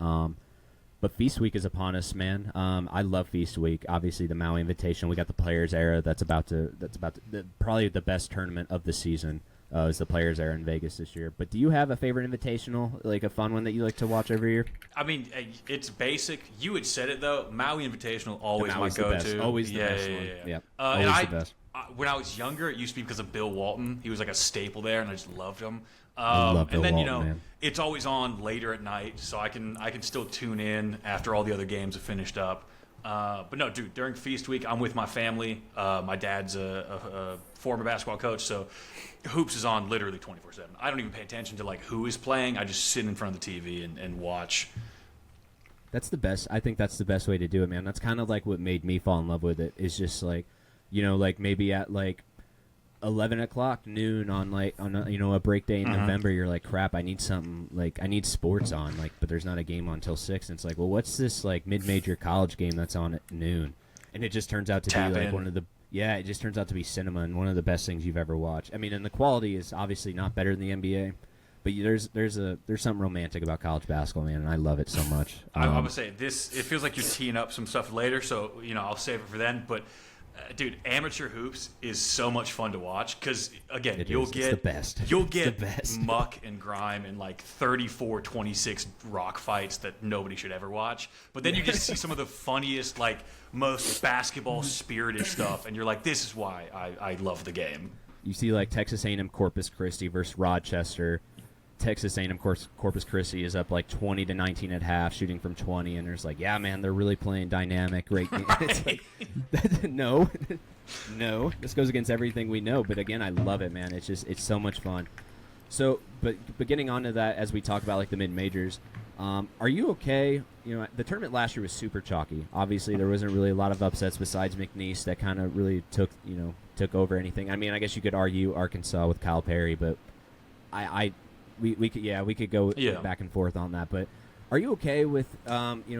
But Feast Week is upon us, man. I love Feast Week. Obviously, the Maui Invitational. We got the Players Era. That's probably the best tournament of the season. Is the Players Era in Vegas this year. But do you have a favorite invitational, like a fun one that you like to watch every year? I mean, it's basic. You had said it though. Maui Invitational always my go-to. Always the best one. Yeah. Always the best. When I was younger, it used to be because of Bill Walton. He was like a staple there, and I just loved him. And then man. It's always on later at night, so I can still tune in after all the other games have finished up. But no, dude, during Feast Week, I'm with my family. My dad's a former basketball coach, so hoops is on literally 24/7. I don't even pay attention to, like, who is playing. I just sit in front of the TV and watch. That's the best. I think that's the best way to do it, man. That's kind of like what made me fall in love with it. Is just like, like maybe at like 11 o'clock noon on a break day in November, you're like, crap, I need something, like, I need sports on, like, but there's not a game on until 6, and it's like, well, what's this, like, mid-major college game that's on at noon? And it just turns out to be like one of the it just turns out to be cinema and one of the best things you've ever watched. I mean, and the quality is obviously not better than the NBA, but there's something romantic about college basketball, man, and I love it so much. I would say this, it feels like you're teeing up some stuff later, so I'll save it for then, but dude, amateur hoops is so much fun to watch because, again, you'll get muck and grime and like 34-26 rock fights that nobody should ever watch. But then you just see some of the funniest, like, most basketball spirited stuff, and you're like, this is why I love the game. You see, like, Texas A&M Corpus Christi versus Rochester. Texas A&M Corpus Christi is up like 20-19 at half, shooting from 20, and there's like, yeah, man, they're really playing dynamic, great game. It's like, no, this goes against everything we know. But again, I love it, man. It's so much fun. So, but getting onto that as we talk about like the mid majors, are you okay? The tournament last year was super chalky. Obviously, there wasn't really a lot of upsets besides McNeese that kind of really took over anything. I mean, I guess you could argue Arkansas with Kyle Perry, but we could go back and forth on that. But are you okay with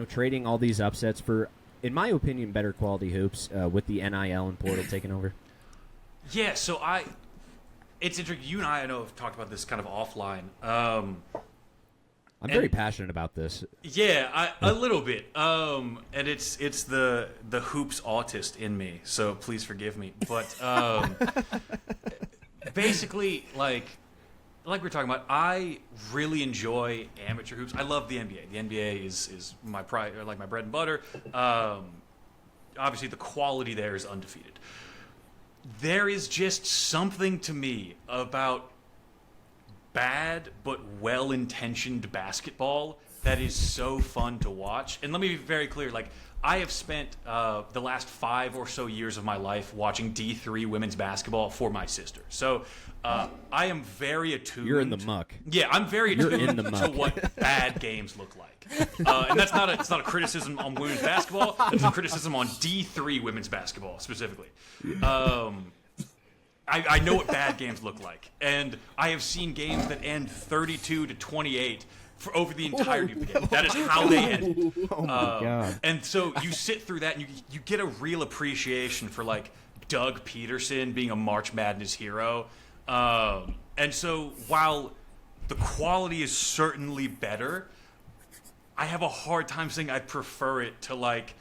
trading all these upsets for in my opinion, better quality hoops with the NIL and portal taking over. Yeah, so it's interesting. You and I know, have talked about this kind of offline. I'm very passionate about this. Yeah, a little bit. And it's the hoops autist in me, so please forgive me. But basically, like we were talking about, I really enjoy amateur hoops. I love the NBA. The NBA is my pride, or like my bread and butter. Obviously, the quality there is undefeated. There is just something to me about bad but well-intentioned basketball that is so fun to watch. And let me be very clear, like, I have spent the last 5 or so years of my life watching D3 women's basketball for my sister. So I am very attuned. You're in the muck. Yeah, I'm very attuned in the to muck. what bad games look like. And it's not a criticism on women's basketball. It's a criticism on D3 women's basketball specifically. I know what bad games look like, and I have seen games that end 32-28 for over the entirety of the game. That is how they end. Oh my God. And so you sit through that, and you get a real appreciation for like Doug Peterson being a March Madness hero. And so while the quality is certainly better, I have a hard time saying I prefer it to like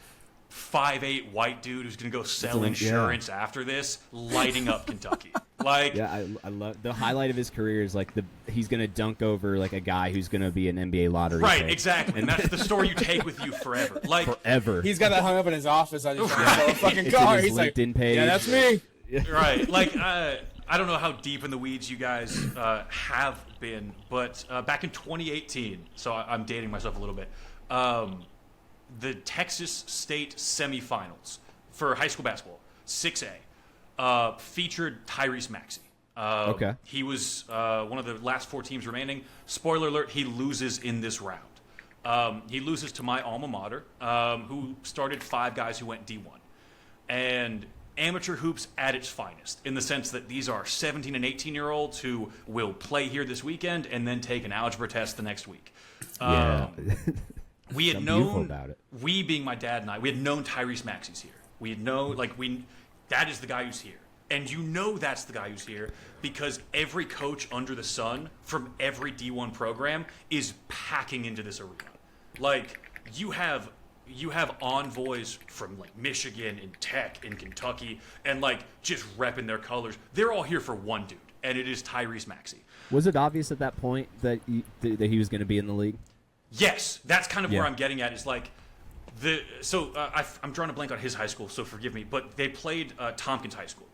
5'8" white dude who's gonna go sell insurance after this, lighting up Kentucky. Like, yeah, I love the highlight of his career is like he's gonna dunk over like a guy who's gonna be an NBA lottery right, pick. exactly, and that's the story you take with you forever. Like, forever. He's got that hung up in his office. I just sell a fucking car. He's like, page. yeah, that's me. right, like I don't know how deep in the weeds you guys have been, but back in 2018, so I'm dating myself a little bit. The Texas State semifinals for high school basketball, 6A, featured Tyrese Maxey. Okay. He was one of the last 4 teams remaining. Spoiler alert, he loses in this round. He loses to my alma mater, who started 5 guys who went D1. And amateur hoops at its finest, in the sense that these are 17 and 18-year-olds who will play here this weekend and then take an algebra test the next week. Yeah. We had beautiful known, about it. we being my dad and I, we had known Tyrese Maxey's here. We had known, that is the guy who's here. And you know that's the guy who's here because every coach under the sun from every D1 program is packing into this arena. Like, you have envoys from like Michigan and Tech and Kentucky and like just repping their colors. They're all here for one dude, and it is Tyrese Maxey. Was it obvious at that point that he was going to be in the league? Yes, that's kind of where I'm getting at. Is like I'm drawing a blank on his high school, so forgive me. But they played Tompkins High School.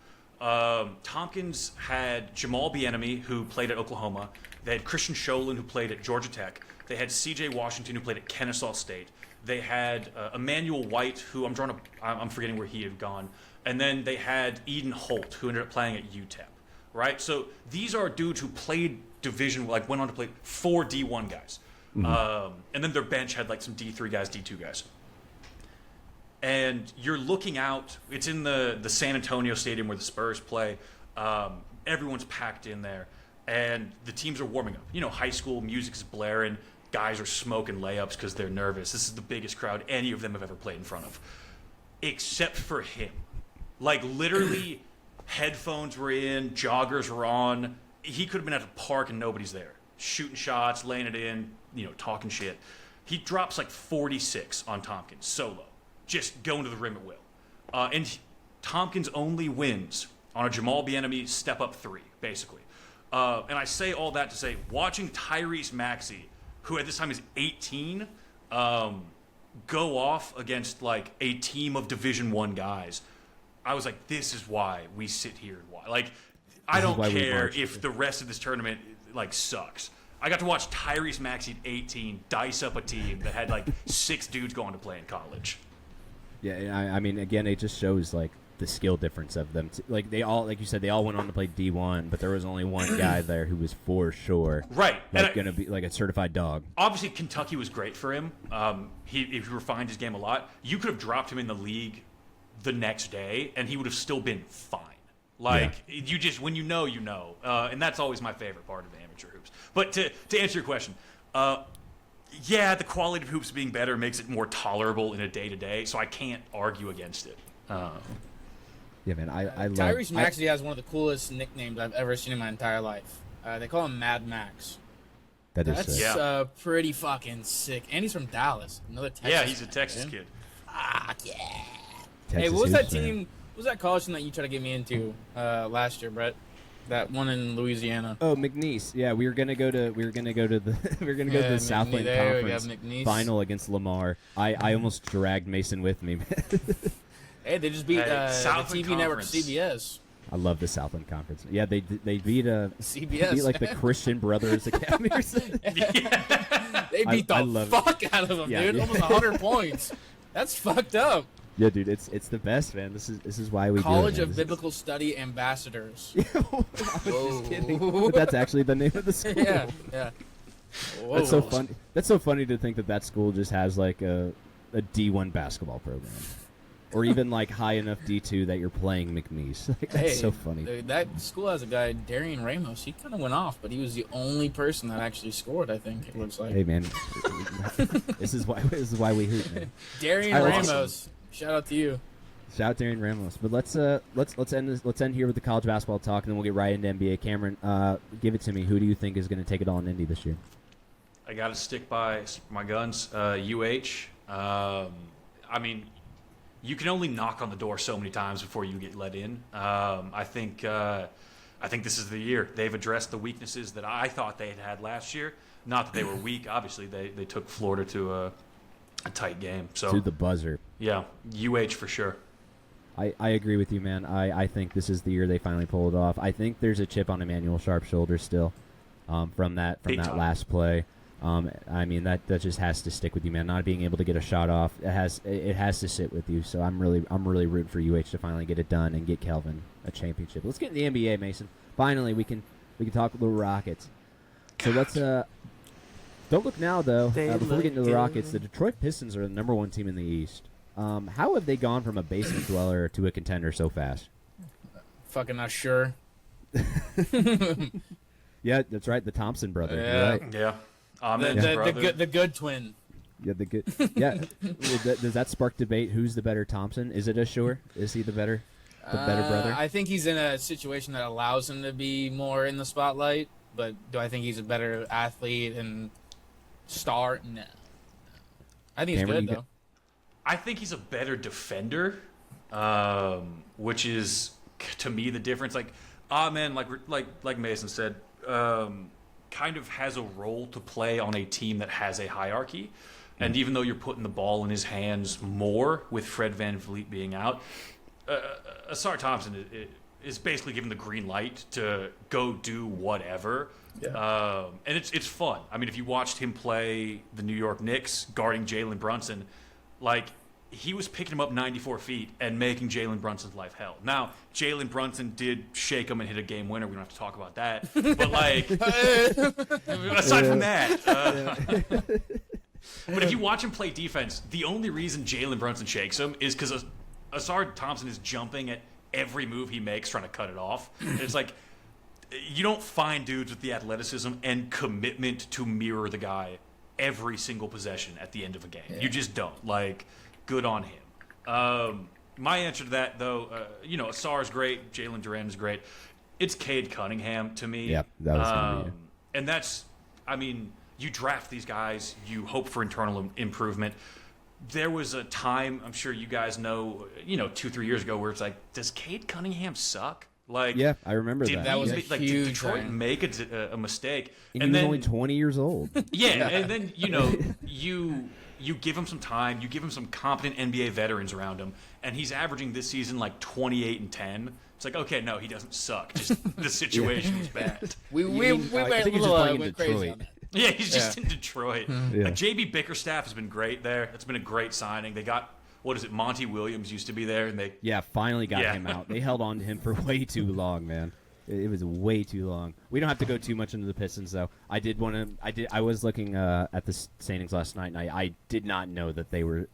Tompkins had Jamal Bieniemy, who played at Oklahoma. They had Christian Sholin, who played at Georgia Tech. They had C.J. Washington, who played at Kennesaw State. They had Emmanuel White, who I'm forgetting where he had gone. And then they had Eden Holt, who ended up playing at UTEP. Right, so these are dudes who played division, like went on to play 4 D1 guys. Mm-hmm. And then their bench had like some D3 guys, D2 guys. And you're looking out, it's in the San Antonio Stadium where the Spurs play. Everyone's packed in there. And the teams are warming up. You know, high school music's blaring. Guys are smoking layups because they're nervous. This is the biggest crowd any of them have ever played in front of. Except for him. Like, literally, headphones were in, joggers were on. He could have been at a park and nobody's there. Shooting shots, laying it in, talking shit. He drops like 46 on Tompkins, solo. Just going to the rim at will. And Tompkins only wins on a Jamal Bieniemy step-up 3, basically. And I say all that to say, watching Tyrese Maxey, who at this time is 18, go off against like a team of Division I guys, I was like, this is why we sit here and watch. Like, I don't care if the rest of this tournament like sucks. I got to watch Tyrese Maxey at 18 dice up a team that had like 6 dudes going to play in college. Yeah, I mean, again, it just shows like the skill difference of them. Like they all, like you said, they all went on to play D1, but there was only one guy there who was for sure, right, like going to be like a certified dog. Obviously, Kentucky was great for him. He refined his game a lot. You could have dropped him in the league the next day, and he would have still been fine. Like, you just, when you know, you know. And that's always my favorite part of amateur hoops. But to answer your question, Yeah, the quality of hoops being better makes it more tolerable in a day-to-day, so I can't argue against it. Yeah, man, I love... Tyrese Maxey has one of the coolest nicknames I've ever seen in my entire life. They call him Mad Max. That's sick. Pretty fucking sick. And he's from Dallas. Another Texas. Yeah, he's a Texas kid. Fuck yeah. Texas Hey, what was that hoops, man. team? What was that college team that you tried to get me into last year, Brett? That one in Louisiana. Oh, McNeese. Yeah, we were gonna go to the the Southland Conference final against Lamar. I almost dragged Mason with me. Hey, they just beat the Southland TV network Conference. CBS. I love the Southland Conference. Yeah, they beat CBS. beat like the Christian Brothers Academy or something. They beat the fuck out of them, Yeah, dude. yeah. Almost 100 points. That's fucked up. Yeah, dude, it's the best, man. This is why we College do it, of man. Biblical Study Ambassadors. I was just kidding. But that's actually the name of the school. Yeah. Whoa. That's so funny. That's so funny to think that school just has like a D1 basketball program, or even like high enough D2 that you're playing McNeese. Like, that's so funny. That school has a guy, Darian Ramos. He kind of went off, but he was the only person that actually scored. I think it looks like. Hey, man, this is why we hoop, man. Darian Ramos. Shout out to you. Shout out Darian Ramos. But let's end here with the college basketball talk, and then we'll get right into NBA. Cameron, give it to me. Who do you think is going to take it all in Indy this year? I got to stick by my guns. UH. I mean, you can only knock on the door so many times before you get let in. I think this is the year. They've addressed the weaknesses that I thought they had last year. Not that they were weak. Obviously, they took Florida to a tight game. So To the buzzer. Yeah, UH for sure. I agree with you, man. I think this is the year they finally pull it off. I think there's a chip on Emmanuel Sharp's shoulder still from that last play. I mean that just has to stick with you, man. Not being able to get a shot off, it has to sit with you. So I'm really rooting for UH to finally get it done and get Kelvin a championship. Let's get in the NBA, Mason. Finally, we can talk with the Rockets. So let's don't look now though. Before we get into the Rockets, the Detroit Pistons are the number 1 team in the East. How have they gone from a basement dweller to a contender so fast? Fucking not sure. Yeah, that's right. The Thompson brothers. Yeah. Right. Yeah. The good twin. Yeah, the good. Yeah. Does that spark debate? Who's the better Thompson? Is it Ashur? Is he the better brother? I think he's in a situation that allows him to be more in the spotlight. But do I think he's a better athlete and star? No. I think he's Cameron, good though. I think he's a better defender, which is to me the difference. Like, man, like Mason said, kind of has a role to play on a team that has a hierarchy. And even though you're putting the ball in his hands more with Fred VanVleet being out, Asar Thompson is basically given the green light to go do whatever. Yeah. And it's fun. I mean, if you watched him play the New York Knicks guarding Jalen Brunson, like, he was picking him up 94 feet and making Jalen Brunson's life hell. Now, Jalen Brunson did shake him and hit a game winner. We don't have to talk about that. But, like, aside from that, but if you watch him play defense, the only reason Jalen Brunson shakes him is because Asar Thompson is jumping at every move he makes, trying to cut it off. And it's like, you don't find dudes with the athleticism and commitment to mirror the guy every single possession at the end of a game. Yeah. You just don't. Like, good on him. My answer to that, though, Asar's great. Jalen Duren is great. It's Cade Cunningham to me. Yeah, that was gonna be it. And that's, I mean, you draft these guys, you hope for internal improvement. There was a time, I'm sure you guys know, 2-3 years ago, where it's like, does Cade Cunningham suck? Like, yeah, I remember that. That was did Detroit make a mistake? And he was only 20 years old. Yeah, and then you give him some time, you give him some competent NBA veterans around him, and he's averaging this season like 28 and 10. It's like, okay, no, he doesn't suck. Just the situation is bad. We went crazy on that. Yeah, he's just in Detroit. Yeah. JB Bickerstaff has been great there. It's been a great signing. They got, Monty Williams used to be there, and they finally got him out. They held on to him for way too long, man. It was way too long. We don't have to go too much into the Pistons, though. I was looking at the standings last night, and I did not know that they were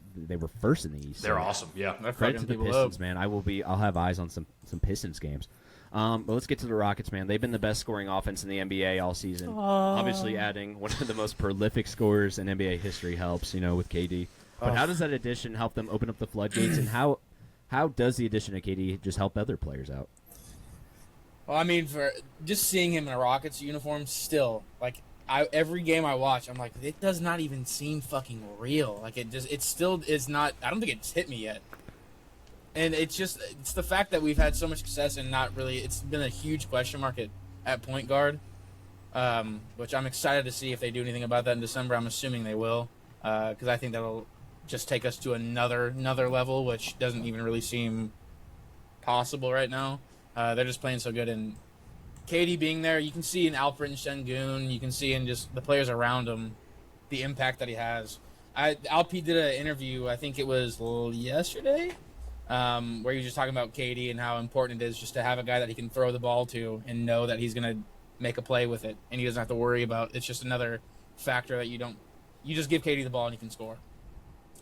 first in the East. They're awesome. Yeah, credit to the Pistons, man. I'll have eyes on some Pistons games. But let's get to the Rockets, man. They've been the best scoring offense in the NBA all season. Obviously, adding one of the most prolific scorers in NBA history helps, with KD. But how does that addition help them open up the floodgates, and how does the addition of KD just help other players out? Well, I mean, for just seeing him in a Rockets uniform, still, like, every game I watch, I'm like, it does not even seem fucking real. Like, it still is not. I don't think it's hit me yet. And it's the fact that we've had so much success and not really. It's been a huge question mark at point guard, which I'm excited to see if they do anything about that in December. I'm assuming they will, because I think that'll just take us to another level, which doesn't even really seem possible right now. They're just playing so good, and KD being there, you can see in Alperen Şengün, you can see in just the players around him, the impact that he has. Alp did an interview, I think it was yesterday, where he was just talking about KD and how important it is just to have a guy that he can throw the ball to and know that he's going to make a play with it, and he doesn't have to worry about. It's just another factor that you just give KD the ball and he can score.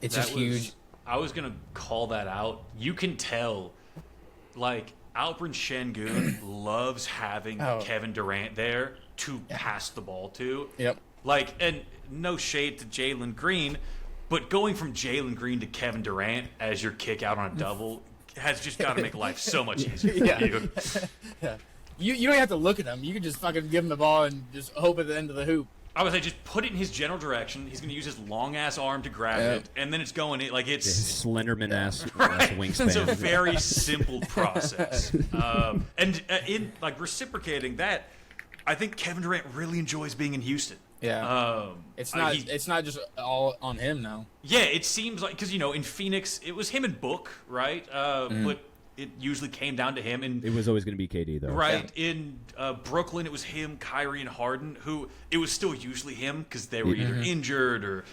It's just huge. I was going to call that out. You can tell, like, Alperen Şengün loves having Kevin Durant there to pass the ball to. Yep. Like, and no shade to Jalen Green, but going from Jalen Green to Kevin Durant as your kick out on a double has just got to make life so much easier for you. Yeah. You don't have to look at him. You can just fucking give him the ball and just hope at the end of the hoop. I would say just put it in his general direction. He's going to use his long-ass arm to grab it, and then it's going in. Like, it's... Slenderman-ass wingspan. It's a very simple process. And in, like, reciprocating that, I think Kevin Durant really enjoys being in Houston. Yeah. It's not just all on him now. Yeah, it seems like... Because, in Phoenix, it was him and Book, right? But it usually came down to him. And it was always going to be KD, though. Right. Yeah. In Brooklyn, it was him, Kyrie, and Harden, who it was still usually him because they were either injured or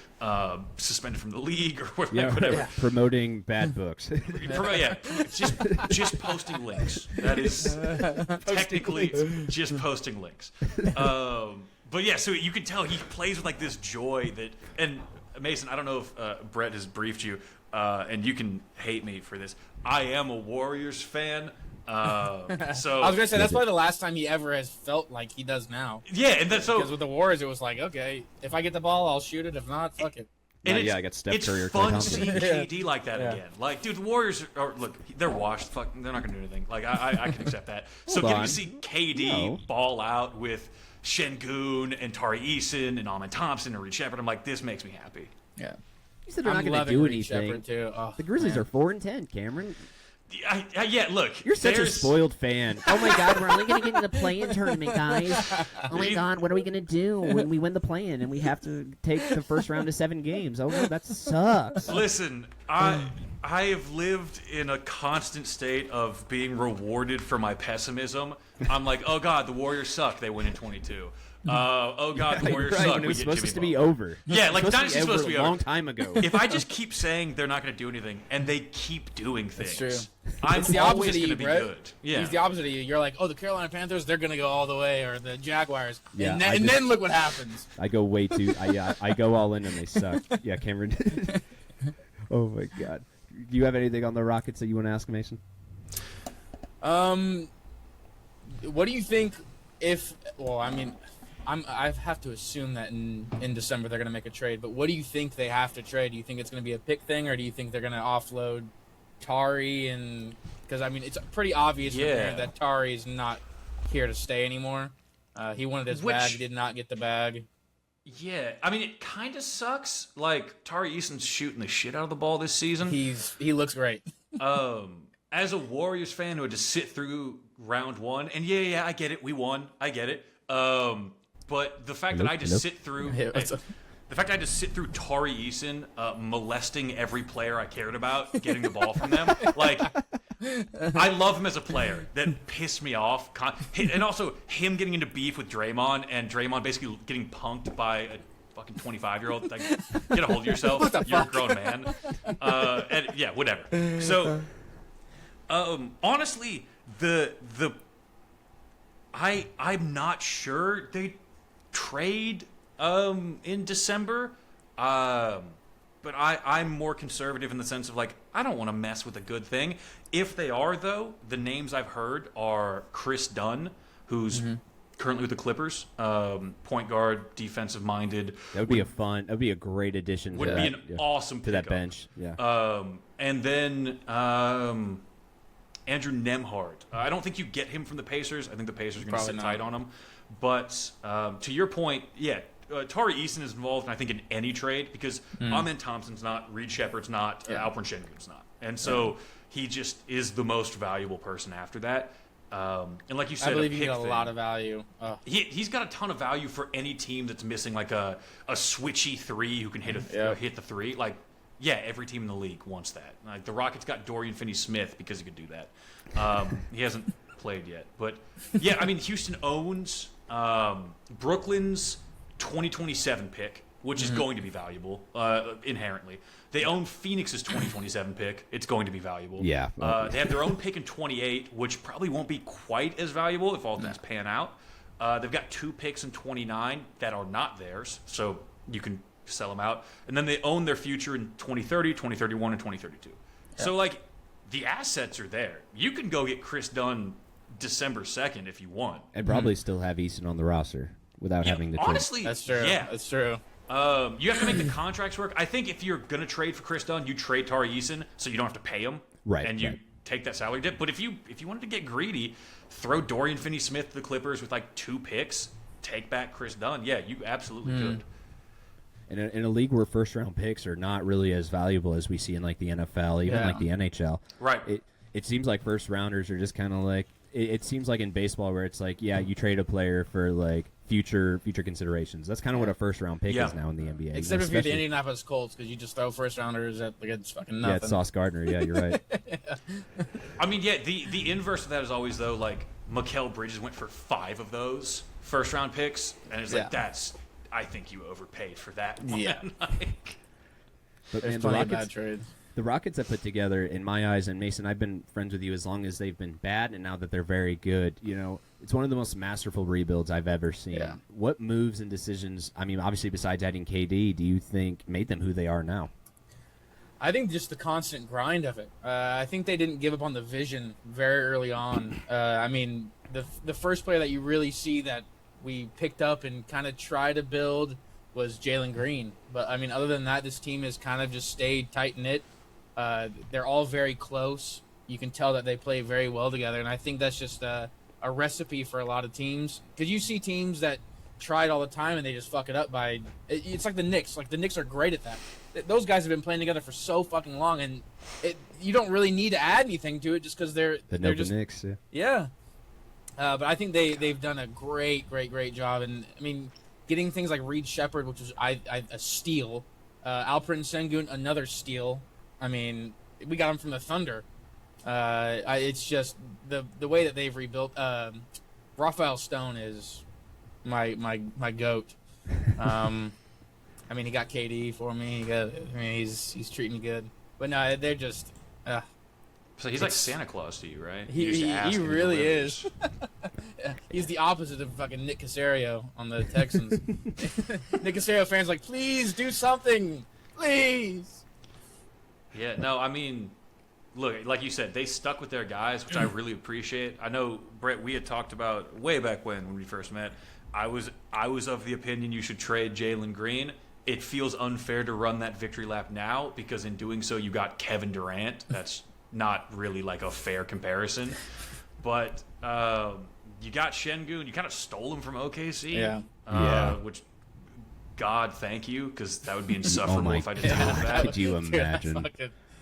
suspended from the league or whatever. Yeah. Promoting bad books. Just posting links. That is technically just posting links. But yeah, so you can tell he plays with like this joy that. And Mason, I don't know if Brett has briefed you, and you can hate me for this. I am a Warriors fan. So I was gonna say that's probably the last time he ever has felt like he does now. Yeah, and that's so because with the Warriors it was like, okay, if I get the ball, I'll shoot it. If not, fuck it. And I got Steph Curry or It's fun seeing KD like that again. Like, dude, the Warriors are look, they're washed. Fuck, they're not gonna do anything. Like, I can accept that. So getting to see KD ball out with Şengün and Tari Eason and Amen Thompson and Reed Shepherd, I'm like, this makes me happy. Yeah. You said they're not going to do anything. Too. Oh, the Grizzlies are 4-10, Cameron. Yeah, look. You're such a spoiled fan. Oh my God, we're only going to get into the play-in tournament, guys. Oh my God, what are we going to do when we win the play-in and we have to take the first round of 7 games? Oh, no, that sucks. Listen, I have lived in a constant state of being rewarded for my pessimism. I'm like, oh God, the Warriors suck. They win in 22. Oh God, the Warriors suck. It was supposed to be over. Yeah, like Dynasty's supposed to be over a long time ago. If I just keep saying they're not going to do anything and they keep doing things, that's true. I'm the always going to be good. Yeah, he's the opposite of you. You're like, oh, the Carolina Panthers, they're going to go all the way, or the Jaguars. Yeah, and then look what happens. I go way too. I go all in and they suck. Yeah, Cameron. Oh my God. Do you have anything on the Rockets that you want to ask, Mason? What do you think if? Well, I mean. I have to assume that in December they're going to make a trade, but what do you think they have to trade? Do you think it's going to be a pick thing, or do you think they're going to offload Tari? And because I mean, it's pretty obvious from there that Tari is not here to stay anymore. He wanted his bag, did not get the bag. Yeah, I mean, it kind of sucks. Like Tari Eason's shooting the shit out of the ball this season. He looks great. As a Warriors fan who had to sit through round 1, and yeah, I get it, we won, I get it. But the fact that I just sit through Tari Eason molesting every player I cared about, getting the ball from them, like I love him as a player. That pissed me off, and also him getting into beef with Draymond, and Draymond basically getting punked by a fucking 25-year-old. Like, get a hold of yourself. You're a grown man. And yeah, whatever. So, honestly, I'm not sure they trade in December. but I'm more conservative in the sense of, like, I don't want to mess with a good thing. If they are, though, the names I've heard are Chris Dunn, who's currently with the Clippers, point guard, defensive-minded. That would be a great addition. Would be an awesome to pickup. that bench. Yeah. And then Andrew Nembhard. I don't think you get him from the Pacers. I think the Pacers are going to sit tight on him. But to your point, Tari Eason is involved, I think, in any trade because Amen Thompson's not, Reed Shepherd's not, Alperen Şengün's not. And so he just is the most valuable person after that. And like you said, I believe he got a lot of value. He's got a ton of value for any team that's missing like a switchy three who can hit the three. Like, every team in the league wants that. Like the Rockets got Dorian Finney-Smith because he could do that. He hasn't played yet, but I mean, Houston owns Brooklyn's 2027 pick, which is going to be valuable inherently. They own Phoenix's 2027 pick. It's going to be valuable. Yeah. They have their own pick in 28, which probably won't be quite as valuable if all things pan out. They've got 2 picks in 29 that are not theirs, so you can sell them out. And then they own their future in 2030, 2031, and 2032. Yeah. So, like, the assets are there. You can go get Chris Dunn December 2nd if you want. And probably still have Eason on the roster without having to trade. Honestly, that's true. Yeah. That's true. You have to make the contracts work. I think if you're going to trade for Chris Dunn, you trade Tari Eason so you don't have to pay him. Right. And you take that salary dip. But if you wanted to get greedy, throw Dorian Finney-Smith to the Clippers with like 2 picks, take back Chris Dunn. Yeah, you absolutely could. In a league where first-round picks are not really as valuable as we see in like the NFL, even like the NHL. Right. It seems like first-rounders are just kind of like it seems like in baseball where it's like, you trade a player for like future considerations. That's kind of what a first-round pick is now in the NBA. Except if you're the Indianapolis Colts, because you just throw first-rounders at like it's fucking nothing. Yeah, it's Sauce Gardner. Yeah, you're right. I mean, the inverse of that is always, though, like Mikal Bridges went for 5 of those first-round picks, and it's like, I think you overpaid for that one. Yeah. But man, plenty of bad trades. The Rockets have put together, in my eyes, and Mason, I've been friends with you as long as they've been bad, and now that they're very good, it's one of the most masterful rebuilds I've ever seen. Yeah. What moves and decisions, I mean, obviously besides adding KD, do you think made them who they are now? I think just the constant grind of it. I think they didn't give up on the vision very early on. I mean, the first player that you really see that we picked up and kind of try to build was Jalen Green. But, I mean, other than that, this team has kind of just stayed tight-knit. They're all very close. You can tell that they play very well together, and I think that's just a recipe for a lot of teams. Because you see teams that try it all the time and they just fuck it up by – it's like the Knicks. Like, the Knicks are great at that. Those guys have been playing together for so fucking long, and you don't really need to add anything to it just because they're just – Knicks, yeah. Yeah. But I think they've done a great job. And, I mean, getting things like Reed Shepherd, which was a steal. Alperen Şengün, another steal. I mean, we got him from the Thunder. It's just the way that they've rebuilt. Raphael Stone is my goat. I mean, he got KD for me. He's treating me good. But no, they're just. So he's like Santa Claus to you, right? He really is. He's the opposite of fucking Nick Caserio on the Texans. Nick Caserio fans are like, please do something, please. Yeah, no, I mean, look, like you said, they stuck with their guys, which I really appreciate. I know, Brett, we had talked about way back when we first met. I was of the opinion you should trade Jalen Green. It feels unfair to run that victory lap now because in doing so you got Kevin Durant. That's not really like a fair comparison. But you got Şengün. You kind of stole him from OKC. Yeah. Which, God, thank you, because that would be insufferable if I didn't have that. Could you imagine?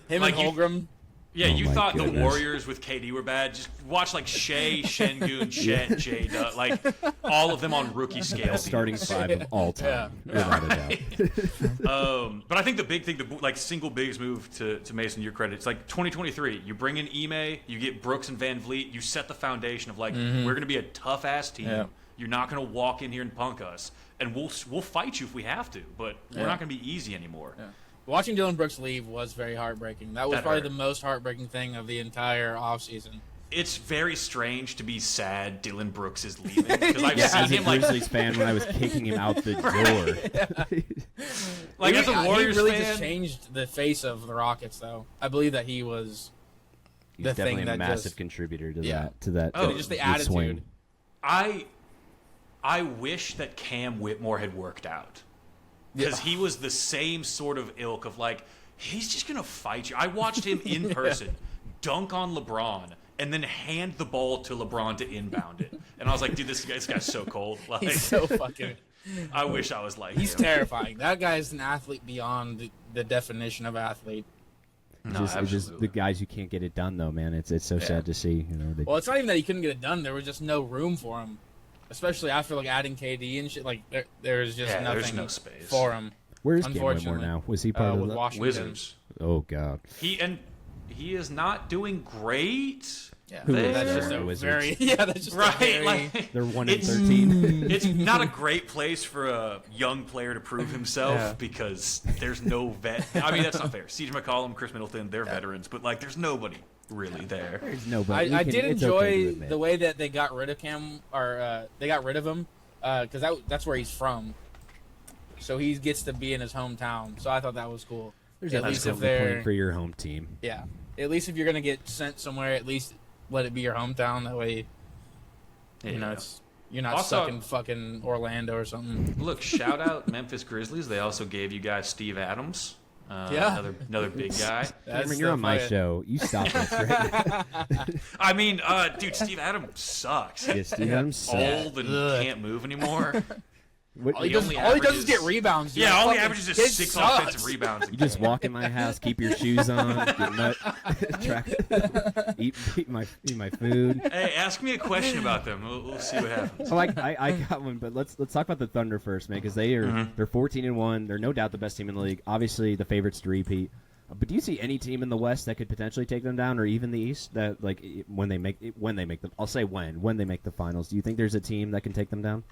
Him and Holmgren. Yeah, you thought goodness. The Warriors with KD were bad. Just watch like Shea, Şengün, Chet, J-Dub, like all of them on rookie scale. Starting 5 of all time, without a doubt. But I think the big thing, the single biggest move to Mason, your credit, it's like 2023. You bring in Ime, you get Brooks and Van Vliet, you set the foundation of like we're going to be a tough ass team. Yeah. You're not going to walk in here and punk us, and we'll fight you if we have to, but we're not going to be easy anymore. Yeah. Watching Dylan Brooks leave was very heartbreaking. That was probably the most heartbreaking thing of the entire offseason. it's very strange to be sad Dylan Brooks is leaving because I've As seen a him like Grizzlies fan when I was kicking him out the door. like as a Warriors he really fan. just changed the face of the Rockets, though. I believe that he was He's the definitely thing a that massive just contributor to Yeah. that. To that. Oh, just the the attitude. swing. I wish that Cam Whitmore had worked out because he was the same sort of ilk of like he's just gonna fight you. I watched him in person dunk on LeBron and then hand the ball to LeBron to inbound it, and I was like, dude, this guy's so cold. Like, He's so fucking. I wish I was like He's him. terrifying. That guy's an athlete beyond the definition of athlete. No, It's just the absolutely. guys who can't get it done, though, man. It's so sad to see. You know, Well, it's not even that he couldn't get it done. There was just no room for him, especially after like adding KD and shit. Like there's just Yeah, nothing there's no space. for him. where's Cam Whitmore unfortunately. now? Was he part of With the Washington. Wizards. Oh God. He is not doing great. Yeah, Who is that's there? just a Wizards? very that's just a Right, very, like They're 1 and it's- 13. It's not a great place for a young player to prove himself Yeah. because there's no vet. I mean, that's not fair. CJ McCollum, Chris Middleton, they're veterans, but like, there's nobody really there. There's nobody. I did it's okay to enjoy admit. the way that they got rid of Cam, or they got rid of him, because that's where he's from. So he gets to be in his hometown. So I thought that was cool. There's at at least least if they're playing for your home team. yeah, at least if you're gonna get sent somewhere, at least let it be your hometown. That way, you know, you're not Also- stuck in fucking Orlando or something. Look, shout out Memphis Grizzlies. They also gave you guys Steve Adams. Yeah. another big guy. Cameron, you're on my fucking- show. You stop this right now. I mean, dude, Steve Adams sucks. Yeah, Steve Adams sucks. Old and Ugh. can't move anymore. What- All he He does, only all he does is averages- get rebounds. Dude. Yeah, all he Fucking averages is kid 6 sucks. offensive rebounds. a You just game. walk in my house, keep your shoes on, get nut, eat my food. Hey, ask me a question about them. We'll see what happens. Oh, I got one, but let's talk about the Thunder first, man, because they're 14-1. They're no doubt the best team in the league. Obviously, the favorites to repeat. But do you see any team in the West that could potentially take them down, or even the East that like when they make them? I'll say when they make the finals. Do you think there's a team that can take them down?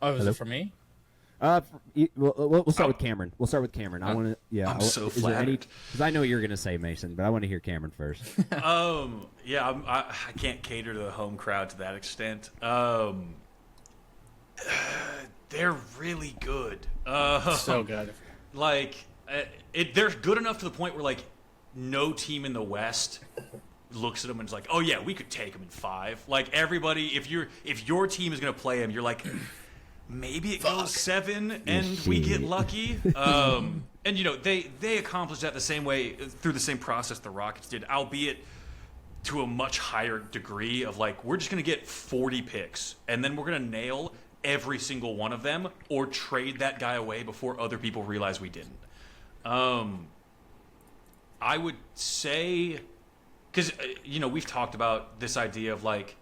Oh, was Hello? it for me? We'll start with Cameron. We'll start with Cameron. I want to. Yeah, I'm so is there any? flattered. Because I know what you're going to say, Mason, but I want to hear Cameron first. Yeah, I can't cater to the home crowd to that extent. They're really good. So good. Like, they're good enough to the point where like no team in the West looks at them and is like, oh yeah, we could take them in 5. Like everybody, if your team is gonna play them, you're like, maybe it goes 7 and we get lucky. And you know they accomplished that the same way through the same process the Rockets did, albeit to a much higher degree of like, we're just gonna get 40 picks and then we're gonna nail every single one of them or trade that guy away before other people realize we didn't. I would say, because you know, we've talked about this idea of like,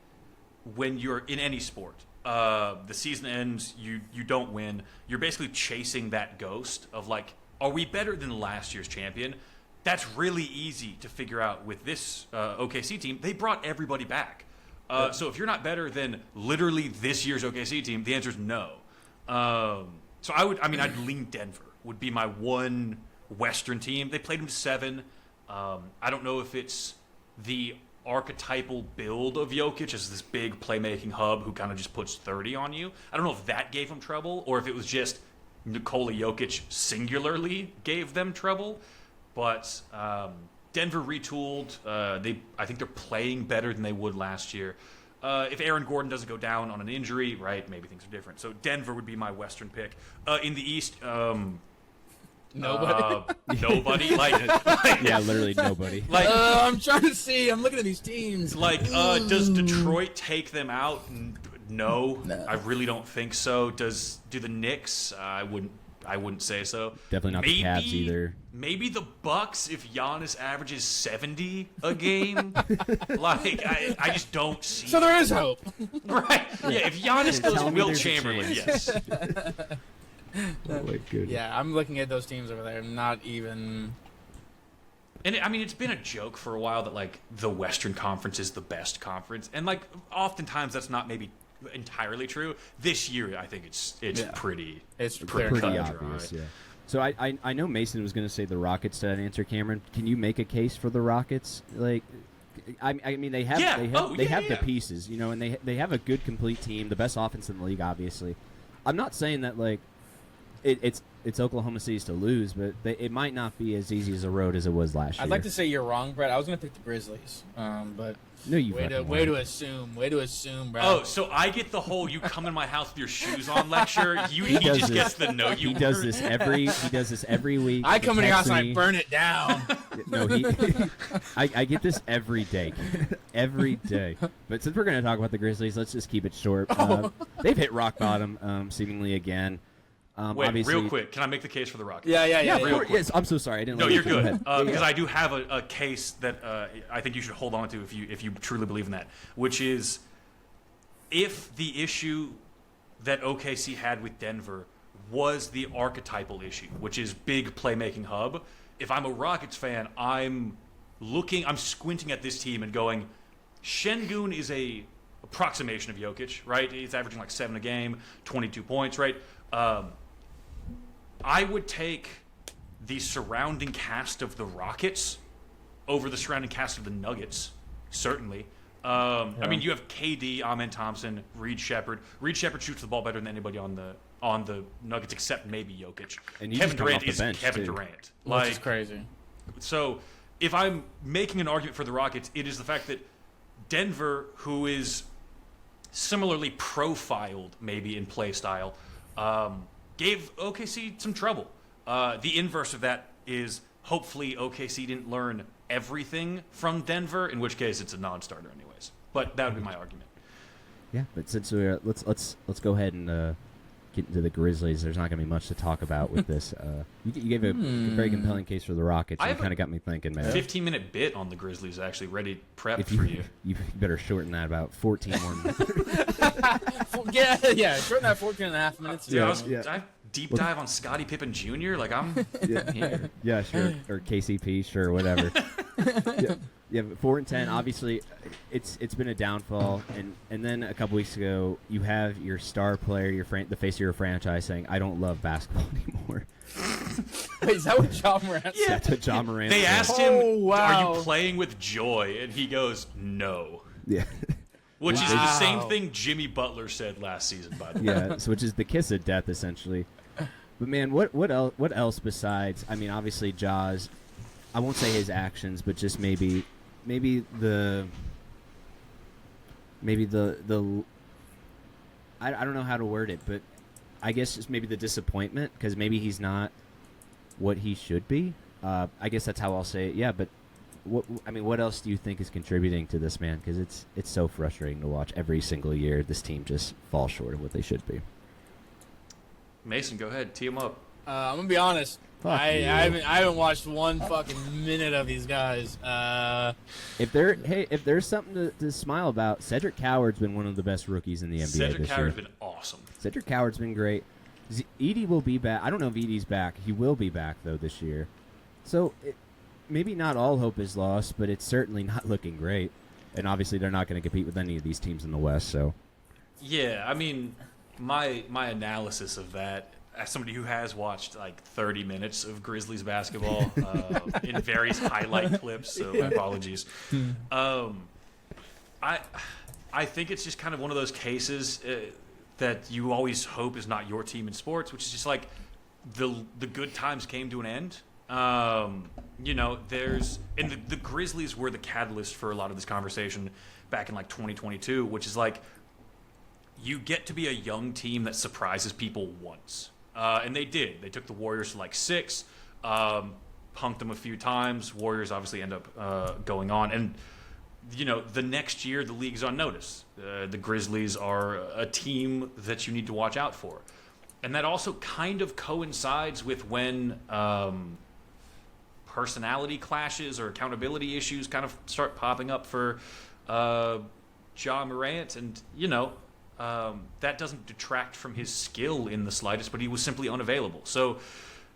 when you're in any sport, the season ends, you don't win, you're basically chasing that ghost of like, are we better than last year's champion? That's really easy to figure out with this OKC team. They brought everybody back. So if you're not better than literally this year's OKC team, the answer is no. So I'd lean Denver would be my one Western team. They played them to 7. I don't know if it's the archetypal build of Jokic as this big playmaking hub who kind of just puts 30 on you. I don't know if that gave him trouble or if it was just Nikola Jokic singularly gave them trouble. But Denver retooled. I think they're playing better than they would last year. If Aaron Gordon doesn't go down on an injury, right, maybe things are different. So Denver would be my Western pick. In the East, Nobody. nobody. Yeah, literally nobody. Like, I'm trying to see. I'm looking at these teams. does Detroit take them out? No, I really don't think so. Do the Knicks? I wouldn't say so. Definitely not the Cavs either. Maybe the Bucks if Giannis averages 70 a game. Like I just don't see. So there is hope. Right? Yeah. If Giannis Tell goes me Will there's a Chamberlain, chance. yes. Oh my goodness. Yeah, I'm looking at those teams over there. Not even. And it's been a joke for a while that like the Western Conference is the best conference, and like oftentimes that's not maybe entirely true. This year, I think it's pretty It's pretty clear cut Pretty and dry. obvious, yeah. So I know Mason was going to say the Rockets to that answer, Cameron. Can you make a case for the Rockets? Like, I mean, they have the pieces, you know, and they have a good complete team, the best offense in the league, obviously. I'm not saying that like it's Oklahoma City's to lose, but it might not be as easy as a road as it was last year. I'd like to say you're wrong, Brett. I was going to pick the Grizzlies, but no, you way to assume, bro. Oh, so I get the whole "you come in my house with your shoes on" lecture. He just gets the no. He does this every week. I come in your house and I burn it down. No, I get this every day, every day. But since we're going to talk about the Grizzlies, let's just keep it short. They've hit rock bottom, seemingly again. Wait, real quick, can I make the case for the Rockets? Yeah. Real quick. Yes, I'm so sorry. I didn't. No, let you're you good. Because I do have a case that I think you should hold on to if you truly believe in that, which is if the issue that OKC had with Denver was the archetypal issue, which is big playmaking hub. If I'm a Rockets fan, I'm squinting at this team and going, Şengün is a approximation of Jokic, right? He's averaging like 7 a game, 22 points, right? I would take the surrounding cast of the Rockets over the surrounding cast of the Nuggets, certainly. I mean, you have KD, Amen Thompson, Reed Shepherd. Reed Shepherd shoots the ball better than anybody on the Nuggets, except maybe Jokic. And Kevin Durant is bench, Kevin too. Durant. Which is crazy. So if I'm making an argument for the Rockets, it is the fact that Denver, who is similarly profiled maybe in play style, gave OKC some trouble. The inverse of that is hopefully OKC didn't learn everything from Denver, in which case it's a non-starter anyways. But that would be my argument. Yeah, but since we're let's go ahead and get into the Grizzlies. There's not going to be much to talk about with this. You gave a very compelling case for the Rockets. You kind of got me thinking, man. 15-minute bit on the Grizzlies actually ready prepped for you. You better shorten that about 14 more minutes. Yeah, shorten that 14 and a half minutes. Dude, I deep dive on Scottie Pippen Jr. Like I'm here. Yeah, sure. Or KCP, sure, whatever. Yeah, but 4-10. Obviously, it's been a downfall, and then a couple weeks ago, you have your star player, the face of your franchise, saying, "I don't love basketball anymore." Wait, is that what John Morant said? Yeah, that's what John Morant They said. asked him, "Are you playing with joy?" And he goes, "No." Yeah. Which is the same thing Jimmy Butler said last season, by the way. Yeah, so which is the kiss of death, essentially. But man, what else besides? I mean, obviously Jaws. I won't say his actions, but just maybe the I don't know how to word it, but I guess just maybe the disappointment because maybe he's not what he should be. I guess that's how I'll say it. Yeah, but what else do you think is contributing to this, man? Because it's so frustrating to watch every single year. This team just falls short of what they should be. Mason, go ahead, tee him up. I'm gonna be honest. I haven't watched one fucking minute of these guys. If there's something to smile about, Cedric Coward's been one of the best rookies in the NBA Cedric this Coward's year. been awesome. Cedric Coward's been great. Edey will be back. I don't know if Edey's back. He will be back though this year. So maybe not all hope is lost, but it's certainly not looking great. And obviously they're not going to compete with any of these teams in the West. So yeah, I mean, my analysis of that, as somebody who has watched like 30 minutes of Grizzlies basketball in various highlight clips, so my apologies. I think it's just kind of one of those cases that you always hope is not your team in sports, which is just like the good times came to an end. The Grizzlies were the catalyst for a lot of this conversation back in like 2022, which is like you get to be a young team that surprises people once. And they did. They took the Warriors to like 6, punked them a few times. Warriors obviously end up going on. And, the next year the league's on notice. The Grizzlies are a team that you need to watch out for. And that also kind of coincides with when personality clashes or accountability issues kind of start popping up for Ja Morant. And, that doesn't detract from his skill in the slightest, but he was simply unavailable. So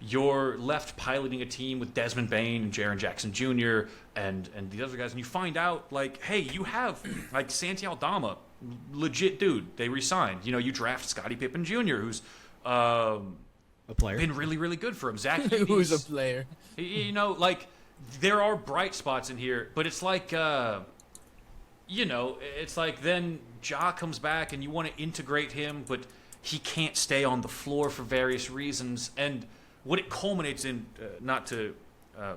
you're left piloting a team with Desmond Bane and Jaren Jackson Jr. and the other guys, and you find out, like, hey, you have, like, Santi Aldama, legit dude. They re-signed. You draft Scottie Pippen Jr., who's, A player. been really, really good for him. Zach Who's a Edey's, player? you know, like there are bright spots in here, but it's like, you know, it's like then Ja comes back and you want to integrate him, but he can't stay on the floor for various reasons. And what it culminates in, not to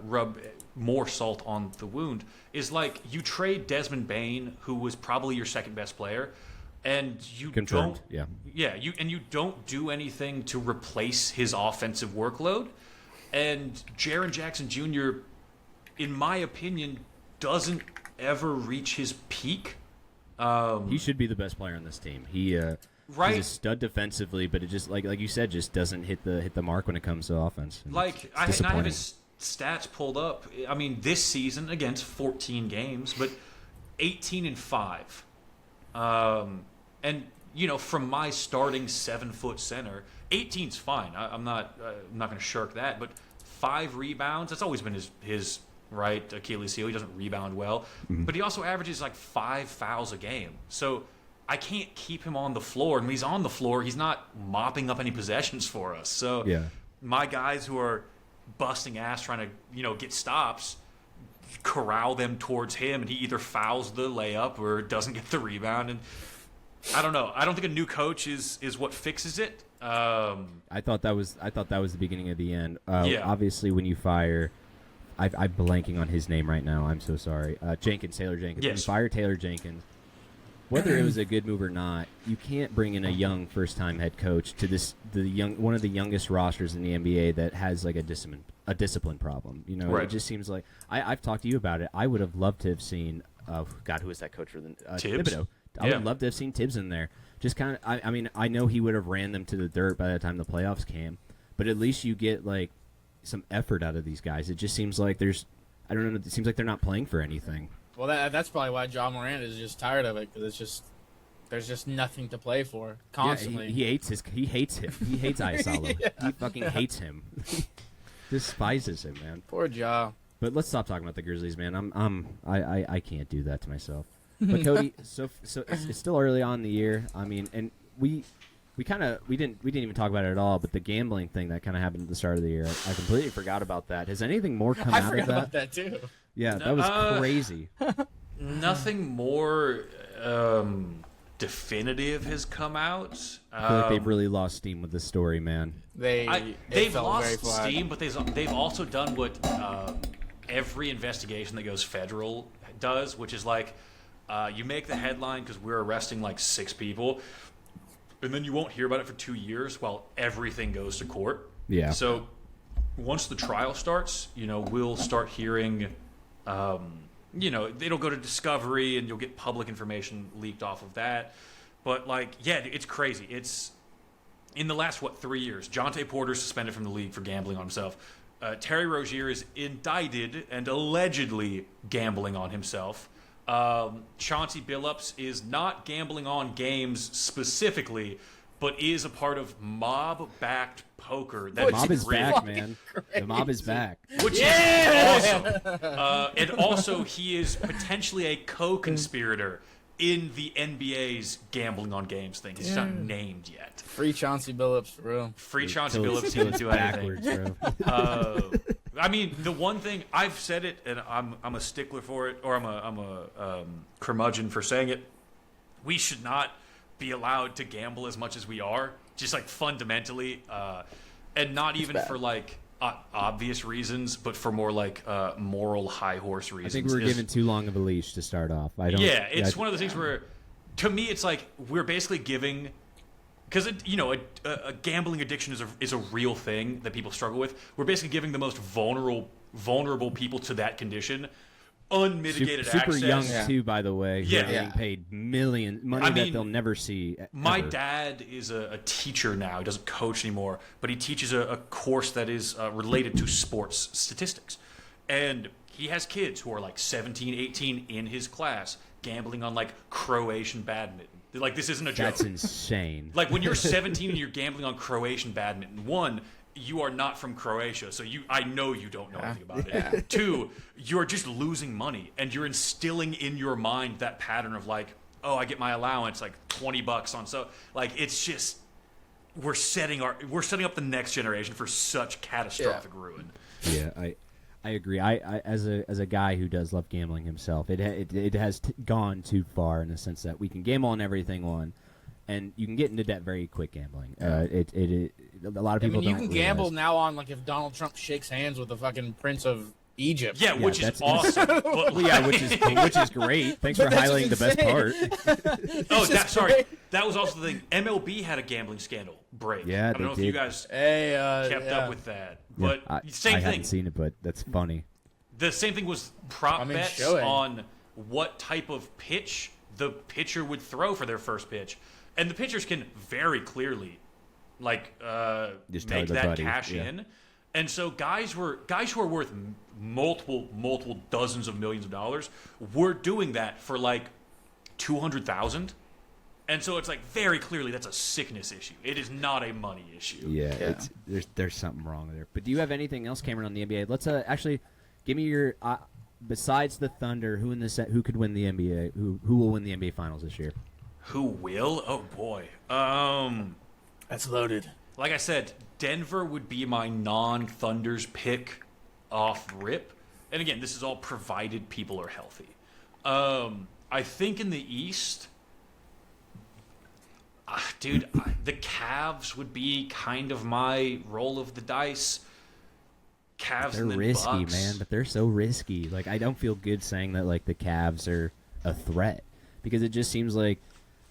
rub more salt on the wound, is like you trade Desmond Bane, who was probably your second best player, and you Confirmed, don't, you don't do anything to replace his offensive workload. And Jaren Jackson Jr., in my opinion, doesn't ever reach his peak. He should be the best player on this team. Right. He's a stud defensively, but it just like you said, just doesn't hit the mark when it comes to offense. And Like I have his stats pulled up. I mean, this season against 14 games, but 18-5. And you know, from my starting 7-foot center, 18's fine. I'm not going to shirk that. But 5 rebounds. That's always been his right Achilles heel. He doesn't rebound well, but he also averages like 5 fouls a game. So I can't keep him on the floor. And when he's on the floor, he's not mopping up any possessions for us. So my guys who are busting ass trying to, you know, get stops, corral them towards him, and he either fouls the layup or doesn't get the rebound. And I don't know. I don't think a new coach is what fixes it. I thought that was the beginning of the end. Obviously, when you fire, I'm blanking on his name right now. I'm so sorry. Taylor Jenkins. Yes. When you fire Taylor Jenkins, whether it was a good move or not, you can't bring in a young first-time head coach to one of the youngest rosters in the NBA that has like a discipline problem. You know, right. It just seems like I've talked to you about it. I would have loved to have seen. God, who is that coach for the Tibbs? Thibodeau? I would love to have seen Tibbs in there. Just kind of. I mean, I know he would have ran them to the dirt by the time the playoffs came, but at least you get like some effort out of these guys. It just seems like I don't know. It seems like they're not playing for anything. Well, that's probably why John Morant is just tired of it, because there's just nothing to play for constantly. Yeah, he hates him. He hates Ayasalo. He fucking hates him. Despises him, man. Poor Ja. But let's stop talking about the Grizzlies, man. I can't do that to myself. But Cody, so it's still early on in the year. I mean, and we didn't even talk about it at all. But the gambling thing that kind of happened at the start of the year, I completely forgot about that. Has anything more come out of that? I forgot about that too. Yeah, that was crazy. Nothing more definitive has come out. I feel like they've really lost steam with this story, man. They've lost steam, but they've also done what every investigation that goes federal does, which is like you make the headline because we're arresting like 6 people, and then you won't hear about it for 2 years while everything goes to court. Yeah. So once the trial starts, you know, we'll start hearing. You know, it'll go to discovery and you'll get public information leaked off of that. But, like, yeah, it's crazy. It's in the last, 3 years, Jonte Porter's suspended from the league for gambling on himself. Terry Rozier is indicted and allegedly gambling on himself. Chauncey Billups is not gambling on games specifically, but is a part of mob-backed poker. The mob is back, man. The mob is back. Which is awesome. And also, he is potentially a co-conspirator in the NBA's gambling on games thing. He's not named yet. Free Chauncey Billups, for real. Free Chauncey Billups, he didn't do anything. Bro. I mean, the one thing, I've said it, and I'm a stickler for it, or I'm a curmudgeon for saying it. We should not be allowed to gamble as much as we are, just like fundamentally, and not even for like obvious reasons, but for more like moral high horse reasons. I think we're given too long of a leash to start off. Yeah, it's one of those things where, to me, it's like we're basically giving, because you know, a gambling addiction is a real thing that people struggle with. We're basically giving the most vulnerable people to that condition unmitigated super access. young too, by the way. Yeah. Getting paid money that they'll never see. My ever. dad is a teacher now. He doesn't coach anymore, but he teaches a course that is related to sports statistics. And he has kids who are like 17, 18 in his class gambling on like Croatian badminton. Like, this isn't a joke. That's insane. Like, when you're 17 and you're gambling on Croatian badminton, one, you are not from Croatia, so I know you don't know anything about it. 2, you're just losing money, and you're instilling in your mind that pattern of like, oh, I get my allowance like $20 on, so like, it's just, we're setting up the next generation for such catastrophic ruin. Yeah, I agree. I as a guy who does love gambling himself, it has gone too far in the sense that we can gamble on everything and you can get into debt very quick gambling. A lot of people. I mean, you don't can gamble realize. now on like if Donald Trump shakes hands with the fucking Prince of Egypt. Yeah, which is awesome. But, Well, yeah, which is great. Thanks for highlighting the best part. That was also the thing. MLB had a gambling scandal break. Yeah, I don't know if you guys kept up with that, but I same thing. haven't seen it, but that's funny. The same thing was prop bets on what type of pitch the pitcher would throw for their first pitch, and the pitchers can very clearly, like, make that cash in. And so guys who are worth multiple dozens of millions of dollars were doing that for like 200,000. And so it's like very clearly that's a sickness issue. It is not a money issue. Yeah. There's something wrong there. But do you have anything else, Cameron, on the NBA? Let's actually give me your besides the Thunder, who could win the NBA? Who will win the NBA Finals this year? Who will? Oh boy. That's loaded. Like I said, Denver would be my non-Thunders pick off rip. And again, this is all provided people are healthy. I think in the East, dude, the Cavs would be kind of my roll of the dice. Cavs They're and then risky, Bucks. man, but they're so risky. Like, I don't feel good saying that, like, the Cavs are a threat because it just seems like,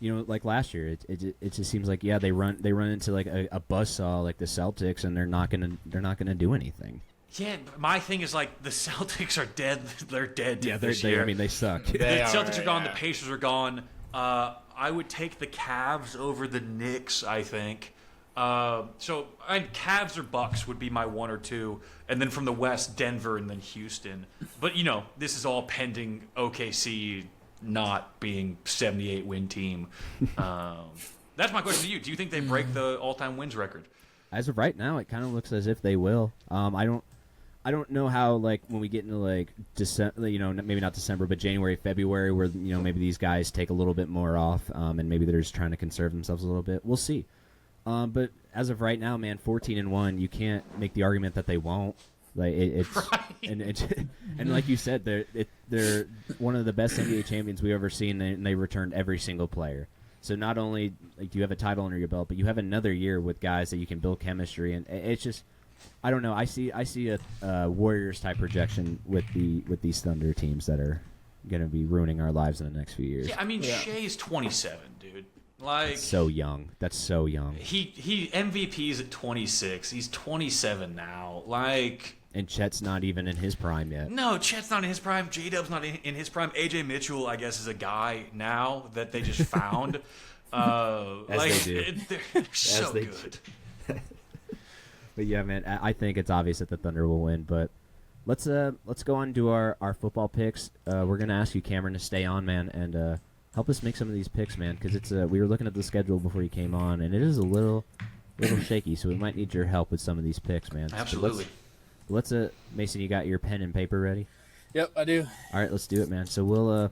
you know, like last year, it just seems like, yeah, they run into like a buzzsaw like the Celtics, and they're not gonna do anything. Yeah, my thing is like the Celtics are dead. They're dead this year. I mean, they suck. The Celtics are gone. The Pacers are gone. I would take the Cavs over the Knicks, I think. Cavs or Bucks would be my one or two, and then from the West, Denver and then Houston. But you know, this is all pending OKC not being 78 win team. That's my question to you. Do you think they break the all-time wins record? As of right now, it kind of looks as if they will. I don't know how, like, when we get into like December, you know, maybe not December, but January, February, where, you know, maybe these guys take a little bit more off, and maybe they're just trying to conserve themselves a little bit. We'll see. But as of right now, man, 14-1, you can't make the argument that they won't. Like it's right. and like you said, they're one of the best NBA champions we've ever seen, and they returned every single player. So not only like do you have a title under your belt, but you have another year with guys that you can build chemistry, and it's just, I don't know. I see a Warriors type projection with these Thunder teams that are going to be ruining our lives in the next few years. Yeah, I mean, Shea's 27, dude. Like, That's so young. That's so young. He MVP's at 26. He's 27 now. Like. And Chet's not even in his prime yet. No, Chet's not in his prime. J-Dub's not in his prime. AJ Mitchell, I guess, is a guy now that they just found. They do. They're so good. But yeah, man, I think it's obvious that the Thunder will win. But let's go on to our football picks. We're gonna ask you, Cameron, to stay on, man, and help us make some of these picks, man, because it's we were looking at the schedule before you came on, and it is a little shaky. So we might need your help with some of these picks, man. Absolutely. Let's Mason, you got your pen and paper ready? Yep, I do. All right, let's do it, man. So we'll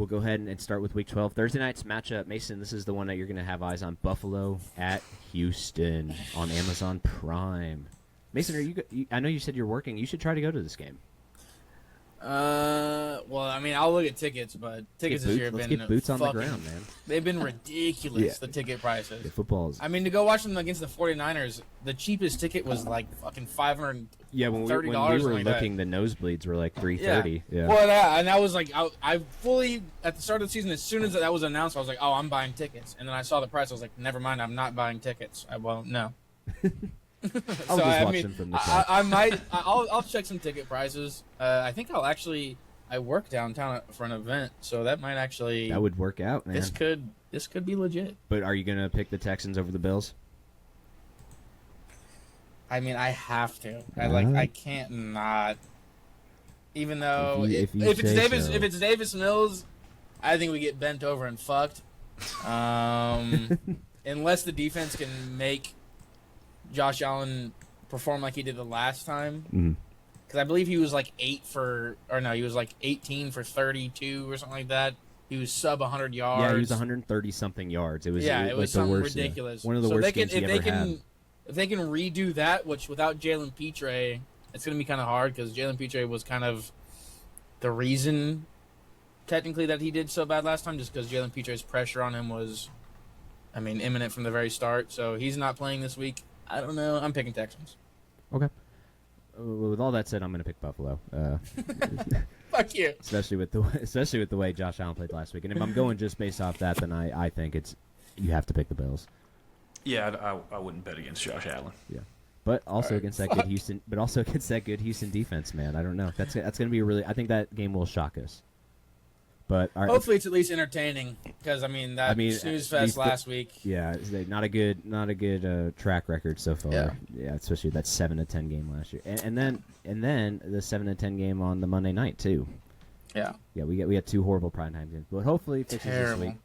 go ahead and start with Week 12. Thursday night's matchup. Mason, this is the one that you're going to have eyes on. Buffalo at Houston on Amazon Prime. Mason, I know you said you're working. You should try to go to this game. Well, I mean, I'll look at tickets, but tickets this year have Let's been get boots on the ground, man. They've been ridiculous, the ticket prices. Yeah, football's. I mean, to go watch them against the 49ers, the cheapest ticket was like fucking $530. Yeah, when we were looking, the nosebleeds were like $330. Yeah. Well, and I was like, I fully at the start of the season, as soon as that was announced, I was like, oh, I'm buying tickets, and then I saw the price, I was like, never mind, I'm not buying tickets. I won't. No. I'll just watch them from the top. I'll check some ticket prices. I think I work downtown for an event, so that might actually. That would work out, man. This could be legit. But are you gonna pick the Texans over the Bills? I mean, I have to. I can't not. Even though if it's Davis Mills, I think we get bent over and fucked. Unless the defense can make Josh Allen perform like he did the last time. Because I believe he was like 18 for 32 or something like that. He was sub 100 yards. Yeah, he was 130 something yards. It was it was the something worst, ridiculous. one of the worst games he ever had. If they can redo that, which without Jalen Petre, it's going to be kind of hard because Jalen Petre was kind of the reason, technically, that he did so bad last time, just because Jalen Petre's pressure on him was, imminent from the very start. So he's not playing this week. I don't know. I'm picking Texans. Okay. With all that said, I'm going to pick Buffalo. Fuck you. Especially with the way Josh Allen played last week. And if I'm going just based off that, then I think you have to pick the Bills. Yeah, I wouldn't bet against Josh Allen. Yeah, but also against that good Houston, defense, man. I don't know. That's going to be I think that game will shock us. But hopefully it's at least entertaining because snooze fest last week. Yeah, not a good track record so far. Yeah, especially that 7-10 game last year, and then the 7-10 game on the Monday night too. Yeah, we got 2 horrible primetime games, but hopefully it fixes this week.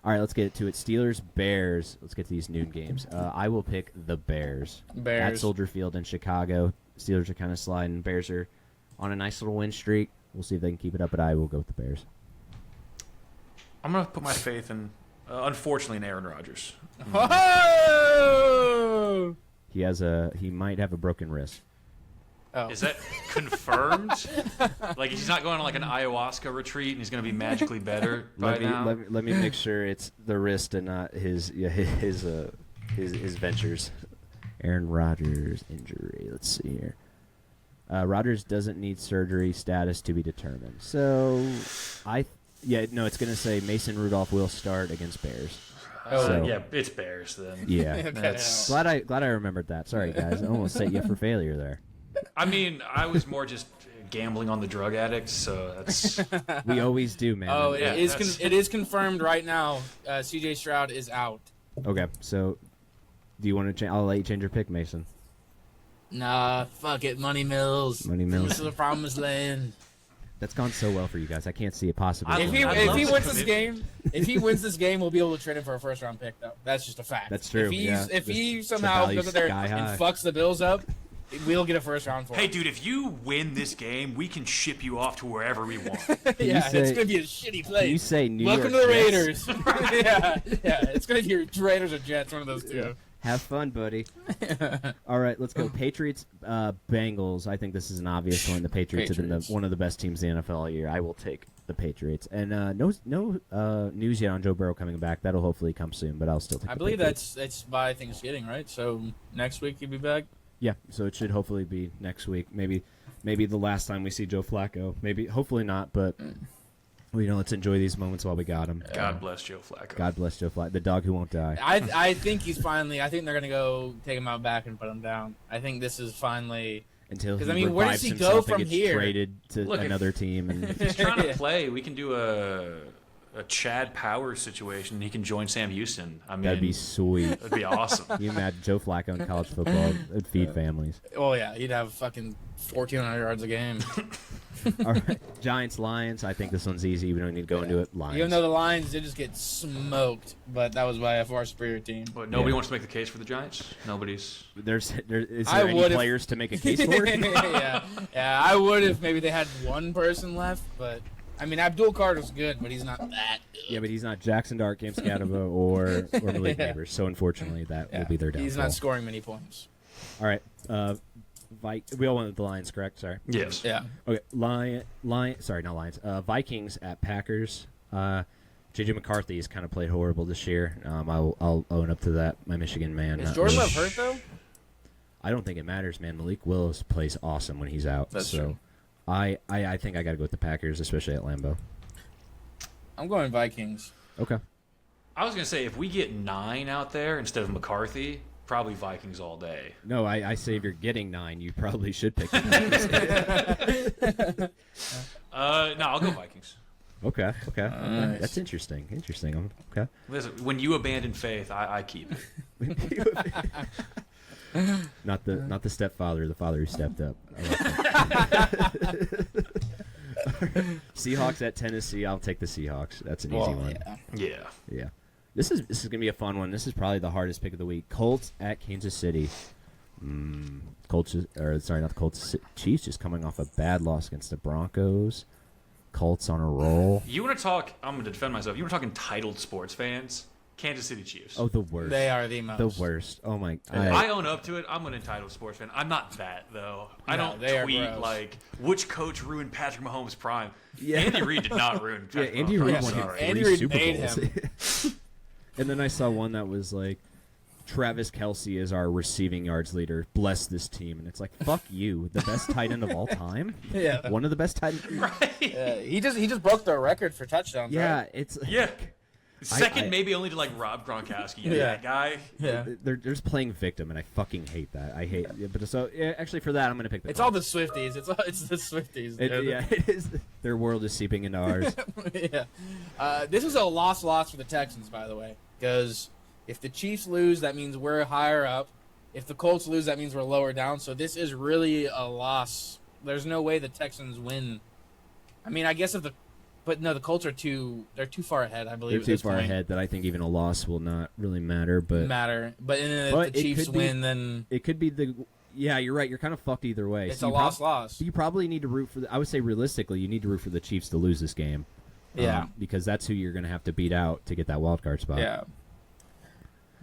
All right, let's get to it. Steelers, Bears. Let's get to these noon games. I will pick the Bears. At Soldier Field in Chicago. Steelers are kind of sliding. Bears are on a nice little win streak. We'll see if they can keep it up, but I will go with the Bears. I'm going to put my faith in, unfortunately, in Aaron Rodgers. Oh! He might have a broken wrist. Oh. Is that confirmed? Like he's not going on like an ayahuasca retreat and he's going to be magically better by now? Let me make sure it's the wrist and not his ventures. Aaron Rodgers injury. Let's see here. Rodgers doesn't need surgery. Status to be determined. So it's going to say Mason Rudolph will start against Bears. Yeah, it's Bears then. Yeah, okay. glad I remembered that. Sorry guys, I almost set you up for failure there. I was more just gambling on the drug addicts, so that's... We always do, man. Oh, it is confirmed right now. C.J. Stroud is out. Okay, so do you want to change? I'll let you change your pick, Mason. Nah, fuck it. Money Mills. This is the promised land. That's gone so well for you guys. I can't see it possibly. If he wins this game, we'll be able to trade him for a first-round pick, though. That's just a fact. That's true. If he somehow goes out there and fucks the Bills up, we'll get a first round for him. Hey, dude, if you win this game, we can ship you off to wherever we want. It's going to be a shitty place. You say New Welcome York to the Jets. Raiders. yeah. It's going to be Raiders or Jets, one of those two. Yeah. Have fun, buddy. All right, let's go. Patriots, Bengals. I think this is an obvious one. The Patriots have been one of the best teams in the NFL all year. I will take the Patriots. And no news yet on Joe Burrow coming back. That'll hopefully come soon, but I'll still take the believe Patriots. that's by Thanksgiving, right? So next week he'll be back? Yeah, so it should hopefully be next week. Maybe the last time we see Joe Flacco. Hopefully not, but... let's enjoy these moments while we got him. God bless Joe Flacco. God bless Joe Flacco, the dog who won't die. I think he's finally. I think they're gonna go take him out back and put him down. I think this is finally until he where does he go from here? Traded to another team, and if he's trying to play, we can do a Chad Powers situation. He can join Sam Houston. That'd be sweet. That'd be awesome. Can you imagine Joe Flacco in college football? It'd feed families. Oh yeah, he'd have fucking 1,400 yards a game. All right, Giants, Lions. I think this one's easy. We don't need to go into it. Lions. Even though the Lions did just get smoked, but that was by a far superior team. But nobody wants to make the case for the Giants. Nobody's. Is there any players to make a case for? yeah, I would if maybe they had one person left, but. Abdul Carter's good, but he's not that good. Yeah, but he's not Jackson Dart, Cam Scadaba, or Malik Neighbors. So unfortunately, that will be their downfall. He's not scoring many points. All right, we all went with the Lions, correct? Sorry. Yes. Yeah. Okay. Sorry, not Lions. Vikings at Packers. J.J. McCarthy has kind of played horrible this year. I'll own up to that. My Michigan man. Is Jordan Love hurt though? I don't think it matters, man. Malik Willis plays awesome when he's out. That's true. I think I got to go with the Packers, especially at Lambeau. I'm going Vikings. Okay. I was going to say, if we get 9 out there instead of McCarthy, probably Vikings all day. No, I say if you're getting 9, you probably should pick the Packers. No, I'll go Vikings. Okay. Nice. That's interesting. Okay. Listen, when you abandon faith, I keep it. Not the stepfather, the father who stepped up. Seahawks at Tennessee. I'll take the Seahawks. That's an easy one. Yeah. This is gonna be a fun one. This is probably the hardest pick of the week. Colts at Kansas City. Chiefs just coming off a bad loss against the Broncos. Colts on a roll. You want to talk? I'm going to defend myself. You want to talk entitled sports fans? Kansas City Chiefs. Oh, the worst. They are the most. The worst. Oh my. I own up to it. I'm an entitled sports fan. I'm not that though. I don't tweet like which coach ruined Patrick Mahomes' prime. Yeah. Andy Reid did not ruin. Patrick Andy Mahomes' Reid prime. won Sorry. Andy 3 Reid Super made Bowls. him. And then I saw one that was like, Travis Kelce is our receiving yards leader. Bless this team. And it's like, fuck you. The best tight end of all time? Yeah. One of the best tight ends? Right. He just broke the record for touchdowns. Yeah, Right? it's... Yeah. Second, I- maybe only to like Rob Gronkowski. Yeah. That guy. Yeah. They're just playing victim, and I fucking hate that. I hate it. But so, yeah, actually, for that, I'm going to pick the It's all Colts. the Swifties. It's the Swifties. Dude. Yeah, it is. Their world is seeping into ours. Yeah. This is a loss for the Texans, by the way, because if the Chiefs lose, that means we're higher up. If the Colts lose, that means we're lower down. So this is really a loss. There's no way the Texans win. I mean, I guess but no, the Colts are too far ahead, I believe. They're at too this far point. ahead that I think even a loss will not really matter. But But if But the it Chiefs could be- win, then it could be the... Yeah, you're right. You're kind of fucked either way. it's So a you loss. You probably need to root for... I would say realistically, you need to root for the Chiefs to lose this game. Yeah. Because that's who you're going to have to beat out to get that wild card spot. Yeah.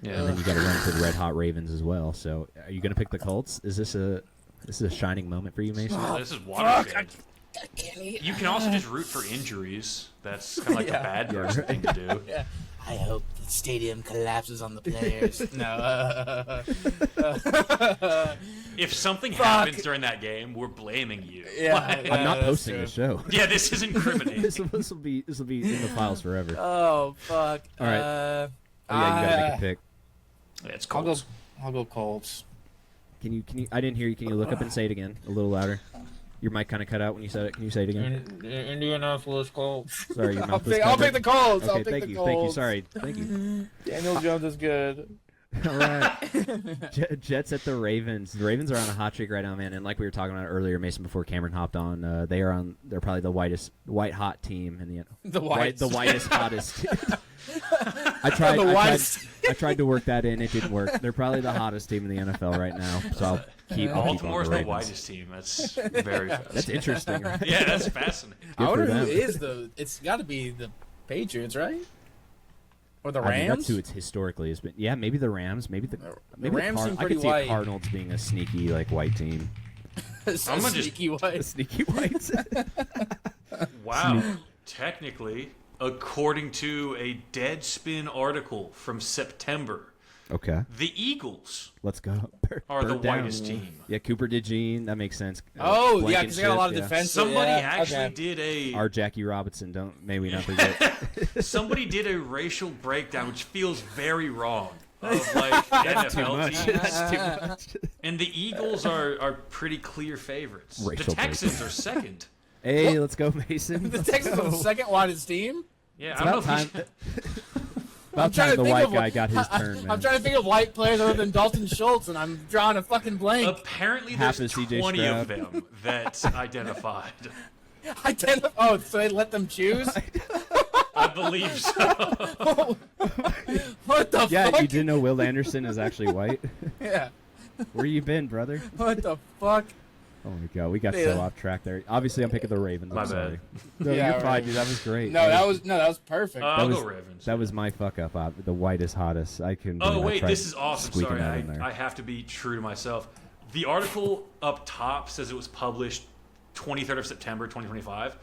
Yeah. And then you got to run for the Red Hot Ravens as well. So, are you going to pick the Colts? Is this a shining moment for you, Mason? Oh, this is watershed. You can also just root for injuries. That's kind of like the bad person thing to do. Yeah. I hope the stadium collapses on the players. No. If something happens during that game, we're blaming you. Yeah, Like- yeah. I'm not that's posting true. the show. yeah, this is incriminating. this will be in the files forever. Oh fuck! All right. Oh, yeah, you got to make a pick. Yeah, it's I'll Colts. go Colts. Can you? I didn't hear you. Can you look up and say it again a little louder? Your mic kind of cut out when you said it. Can you say it again? Indianapolis Colts. Sorry, your mouth was I'll covered. pick the Colts. Okay, I'll pick thank the you. Colts. Thank you. Sorry. Thank you. Daniel Jones is good. All right. Jets at the Ravens. The Ravens are on a hot streak right now, man. And like we were talking about earlier, Mason, before Cameron hopped on, they're probably the white hot team in the whitest hottest. I tried to work that in. It didn't work. They're probably the hottest team in the NFL right now. So I'll keep on Baltimore's the Ravens. whitest team. That's very fascinating. That's interesting, right? Yeah, that's fascinating. Good I wonder for who them. is the. It's got to be the Patriots, right? Or the Rams? I mean, that's who it's historically has been. Yeah, maybe the Rams. Maybe the Rams seem I pretty could see white. Cardinals being a sneaky white team. So I'm gonna sneaky white. Sneaky whites. Wow. Technically, according to a Deadspin article from September, Okay, the Eagles let's go. are the Bird down. whitest team. Yeah, Cooper DeJean. That makes sense. Oh yeah, because they got a lot of Blankenship, defense. Somebody yeah, actually okay. did a Our Jackie Robinson. May we not forget. somebody did a racial breakdown, which feels very wrong. Of like NFL teams. That's too much. And the Eagles are pretty clear favorites. Racial The Texans are second. Hey, let's go, Mason. The Texans are the second widest team. Yeah, It's I don't about know time. if About trying time to the think white of guy got his turn, man. I'm trying to think of white players other than Dalton Schultz, and I'm drawing a fucking blank. apparently Half there's a CJ 20 of Stroud. them that identified. So they let them choose? I believe so. What the Yeah, fuck? you didn't know Will Anderson is actually white? Yeah. Where you been, brother? What the fuck? Oh my god, we got Yeah. so off track there. Obviously, I'm picking the Ravens. My I'm bad. sorry. No, Yeah, you're fine, right. dude. That was great. No, that was perfect. I'll was- go Ravens. That was my fuck up. The whitest, hottest. I couldn't. Oh believe I wait, tried this is awesome. squeaking Sorry, that in there. I have to be true to myself. The article up top says it was published 23rd of September 2025.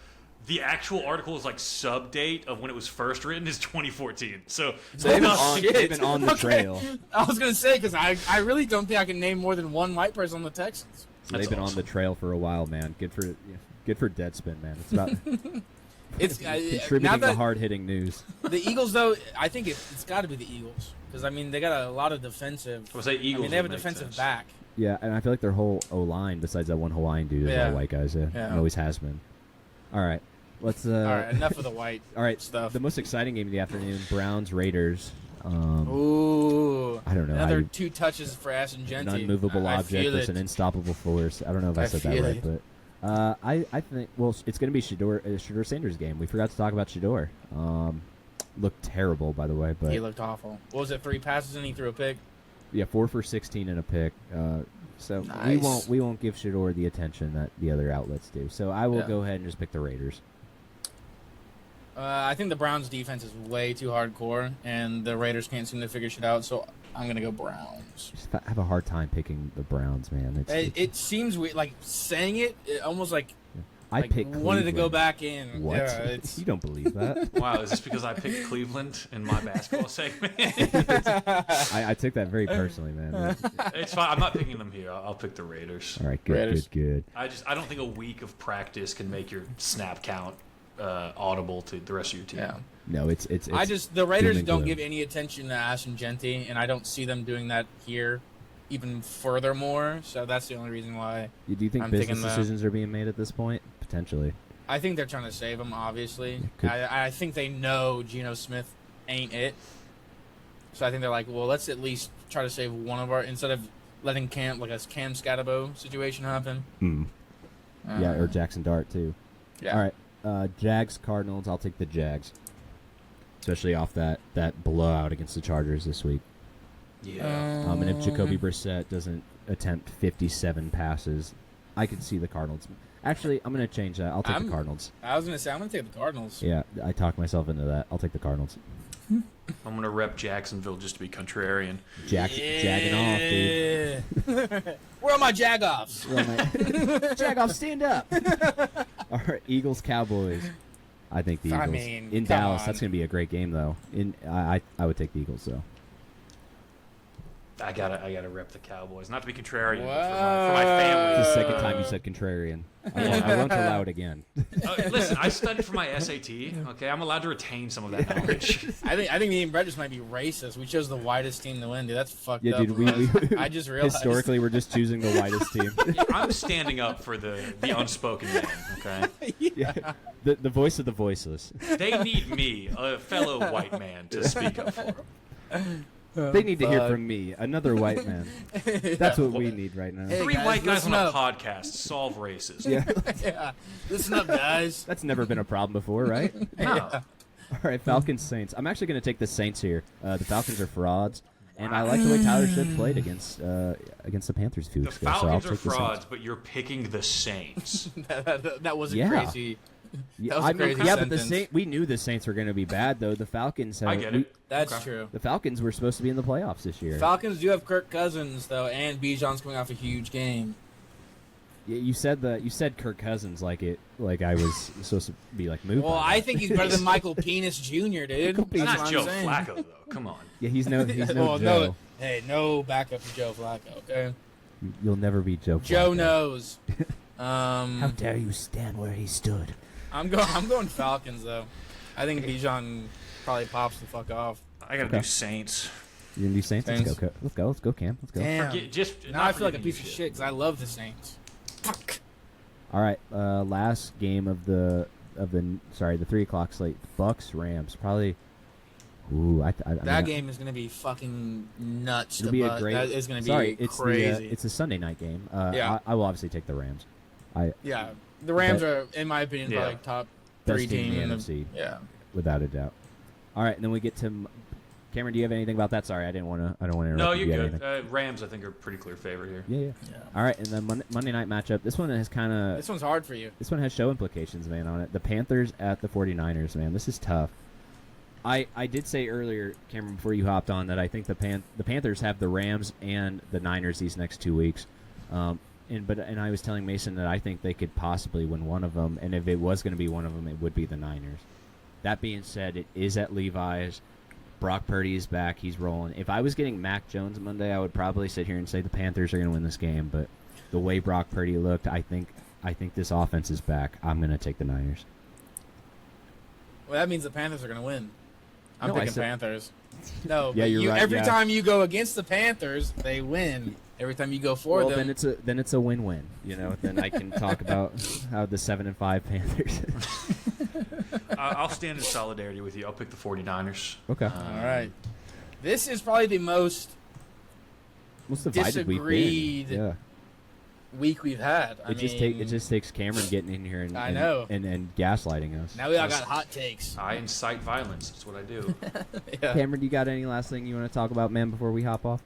The actual article is like sub date of when it was first written is 2014. So They've been Oh, on, shit. they've been on the Okay. trail. I was gonna say because I really don't think I can name more than one white person on the Texans. They've That's been on awesome. the trail for a while, man. Good for Deadspin, man. It's about It's now contributing to that hard hitting news. the Eagles though, I think it's got to be the Eagles because I mean they got a lot of defensive. I would say Eagles. I mean they have a would make defensive sense. back. Yeah, and I feel like their whole O line, besides that one Hawaiian dude, is Yeah. all white guys. Yeah, Yeah. and always has been. All right, let's. All right, enough of the white All right, stuff. the most exciting game of the afternoon: Browns Raiders. Ooh, I don't know. another 2 touches for Ashton An Genty. unmovable I object feel versus it. an unstoppable force. I don't know if I I said that feel right, it. but I think it's going to be Shedeur Sanders' game. We forgot to talk about Shedeur. Looked terrible, by the way, but He looked awful. What was it? 3 passes and he threw a pick. yeah, 4 for 16 and a pick. So Nice. we won't give Shedeur the attention that the other outlets do. So I will Yeah. go ahead and just pick the Raiders. I think the Browns' defense is way too hardcore, and the Raiders can't seem to figure shit out. So I'm gonna go Browns. I have a hard time picking the Browns, man. It seems weird, like saying it almost like. I like, picked wanted to go Cleveland. back in. What? Yeah, You don't believe that? Wow, is this because I picked Cleveland in my basketball segment? I took that very personally, man. It's fine. I'm not picking them here. I'll pick the Raiders. All right, good, Raiders. good. I don't think a week of practice can make your snap count audible to the rest of your team. Yeah. No, it's The Raiders doom and don't gloom. give any attention to Ashton Genty, and I don't see them doing that here, even furthermore. So that's the only reason why. Do you think I'm business thinking that. decisions are being made at this point? Potentially. I think they're trying to save him. Obviously, Could- I think they know Geno Smith ain't it. So I think they're like, well, let's at least try to save one of our instead of letting Cam Scatabo situation happen. Yeah, or Jackson Dart too. Yeah. All right, Jags Cardinals. I'll take the Jags, especially off that blowout against the Chargers this week. Yeah. And if Jacoby Brissett doesn't attempt 57 passes, I could see the Cardinals. Actually, I'm going to change that. I'll take the Cardinals. I was gonna say I'm gonna take the Cardinals. Yeah, I talked myself into that. I'll take the Cardinals. I'm going to rep Jacksonville just to be contrarian. Jagging off, dude. Where are my Jag-offs? Jag-off, stand up. All right, Eagles Cowboys. I think the Eagles. I mean, in come Dallas, on. that's going to be a great game, though. I would take the Eagles, though. I gotta rep the Cowboys, not to be contrarian, but Wow. for my family. The second time you said contrarian. I won't allow it again. Listen, I studied for my SAT. Okay, I'm allowed to retain some of that knowledge. I think me and Brett just might be racist. We chose the whitest team to win, dude. That's fucked Yeah, up. dude, we I just realized. historically we're just choosing the whitest team. I'm standing up for the unspoken man. Okay, Yeah. The voice of the voiceless. they need me, a fellow white man, to speak up for them. They need to hear from me, another white man. That's what we need right now. Hey, Three guys, white guys on listen a up. podcast solve racism. Yeah, Yeah. Listen up, guys. that's never been a problem before, right? No. All right, Falcons Saints. I'm actually going to take the Saints here. The Falcons are frauds, and I like the way Tyler Shipp played against the Panthers a few The weeks ago. So I'll Falcons take are the Saints. frauds, but you're picking the Saints. That wasn't Yeah. crazy. Yeah, That was a I mean, crazy yeah, but the sentence. we knew the Saints were going to be bad, though. The Falcons. I get it. That's Okay. true. The Falcons were supposed to be in the playoffs this year. Falcons do have Kirk Cousins though, and Bijan's coming off a huge game. Yeah, you said Kirk Cousins like I was supposed to be like moved. Well, by I that. think he's better than Michael Penis Jr., dude. It's That's not what Joe I'm saying. Flacco, though. Come on. Yeah, he's no Well, Joe. no, hey, no backup for Joe Flacco. Okay, You'll never be Joe. Joe Flacco. knows. How dare you stand where he stood? I'm going Falcons though. I think Bijan probably pops the fuck off. I gotta Okay. do Saints. You gonna do Saints? Saints. Let's go, Cam. Let's go. Damn. Now I feel like a piece of shit because I love the Saints. Fuck. All right, last game of the 3:00 slate. Bucks Rams. Probably. Ooh, That game is gonna be fucking nuts. It'll to be a butt. great. That is gonna be sorry, it's crazy. it's a Sunday night game. Yeah. I will obviously take the Rams. Yeah, the Rams But- are, in my opinion, Yeah. probably top Best three team team in the in the NFC. Yeah. Without a doubt. All right, and then we get to Cameron. Do you have anything about that? Sorry, I don't want to interrupt. No, you. you're Do you have good. anything? Rams, I think, are pretty clear favorite here. Yeah. All right, and then Monday night matchup. This one has kind of. This one's hard for you. This one has show implications, man, on it. The Panthers at the 49ers, man. This is tough. I did say earlier, Cameron, before you hopped on, that I think the Panthers have the Rams and the Niners these next 2 weeks. And I was telling Mason that I think they could possibly win one of them, and if it was going to be one of them, it would be the Niners. That being said, it is at Levi's. Brock Purdy is back. He's rolling. If I was getting Mac Jones Monday, I would probably sit here and say the Panthers are going to win this game. But the way Brock Purdy looked, I think this offense is back. I'm going to take the Niners. Well, that means the Panthers are gonna win. I'm No, I picking said- Panthers. No, Yeah, but you're right, every yeah. time you go against the Panthers, they win. Every time you go for Well, them, then it's a win-win. You know, then I can talk about how the 7-5 Panthers. I'll stand in solidarity with you. I'll pick the 49ers. Okay. all right. This is probably the most Most divided we've disagreed been. Yeah. week we've had. It just takes Cameron getting in here and I know. and gaslighting us. Now we all got hot takes. I incite violence. That's what I do. Yeah. Cameron, you got any last thing you want to talk about, man, before we hop off?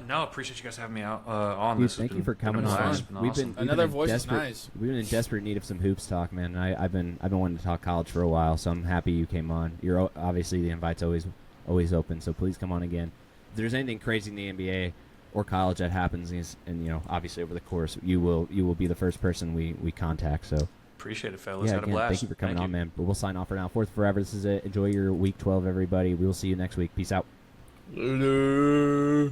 No, appreciate you guys having me out on Dude, this. thank you for coming been on. fun. We've Awesome. been Another in voice is desperate, nice. We've been in desperate need of some hoops talk, man. I've been wanting to talk college for a while, so I'm happy you came on. You're obviously the invite's always open, so please come on again. If there's anything crazy in the NBA or college that happens, and obviously over the course, you will be the first person we contact. So appreciate it, fellas. yeah, Had a again, blast. thank you for coming on, man. But we'll sign off for now. Fourth forever. This is it. Enjoy your week 12, everybody. We will see you next week. Peace out. Later.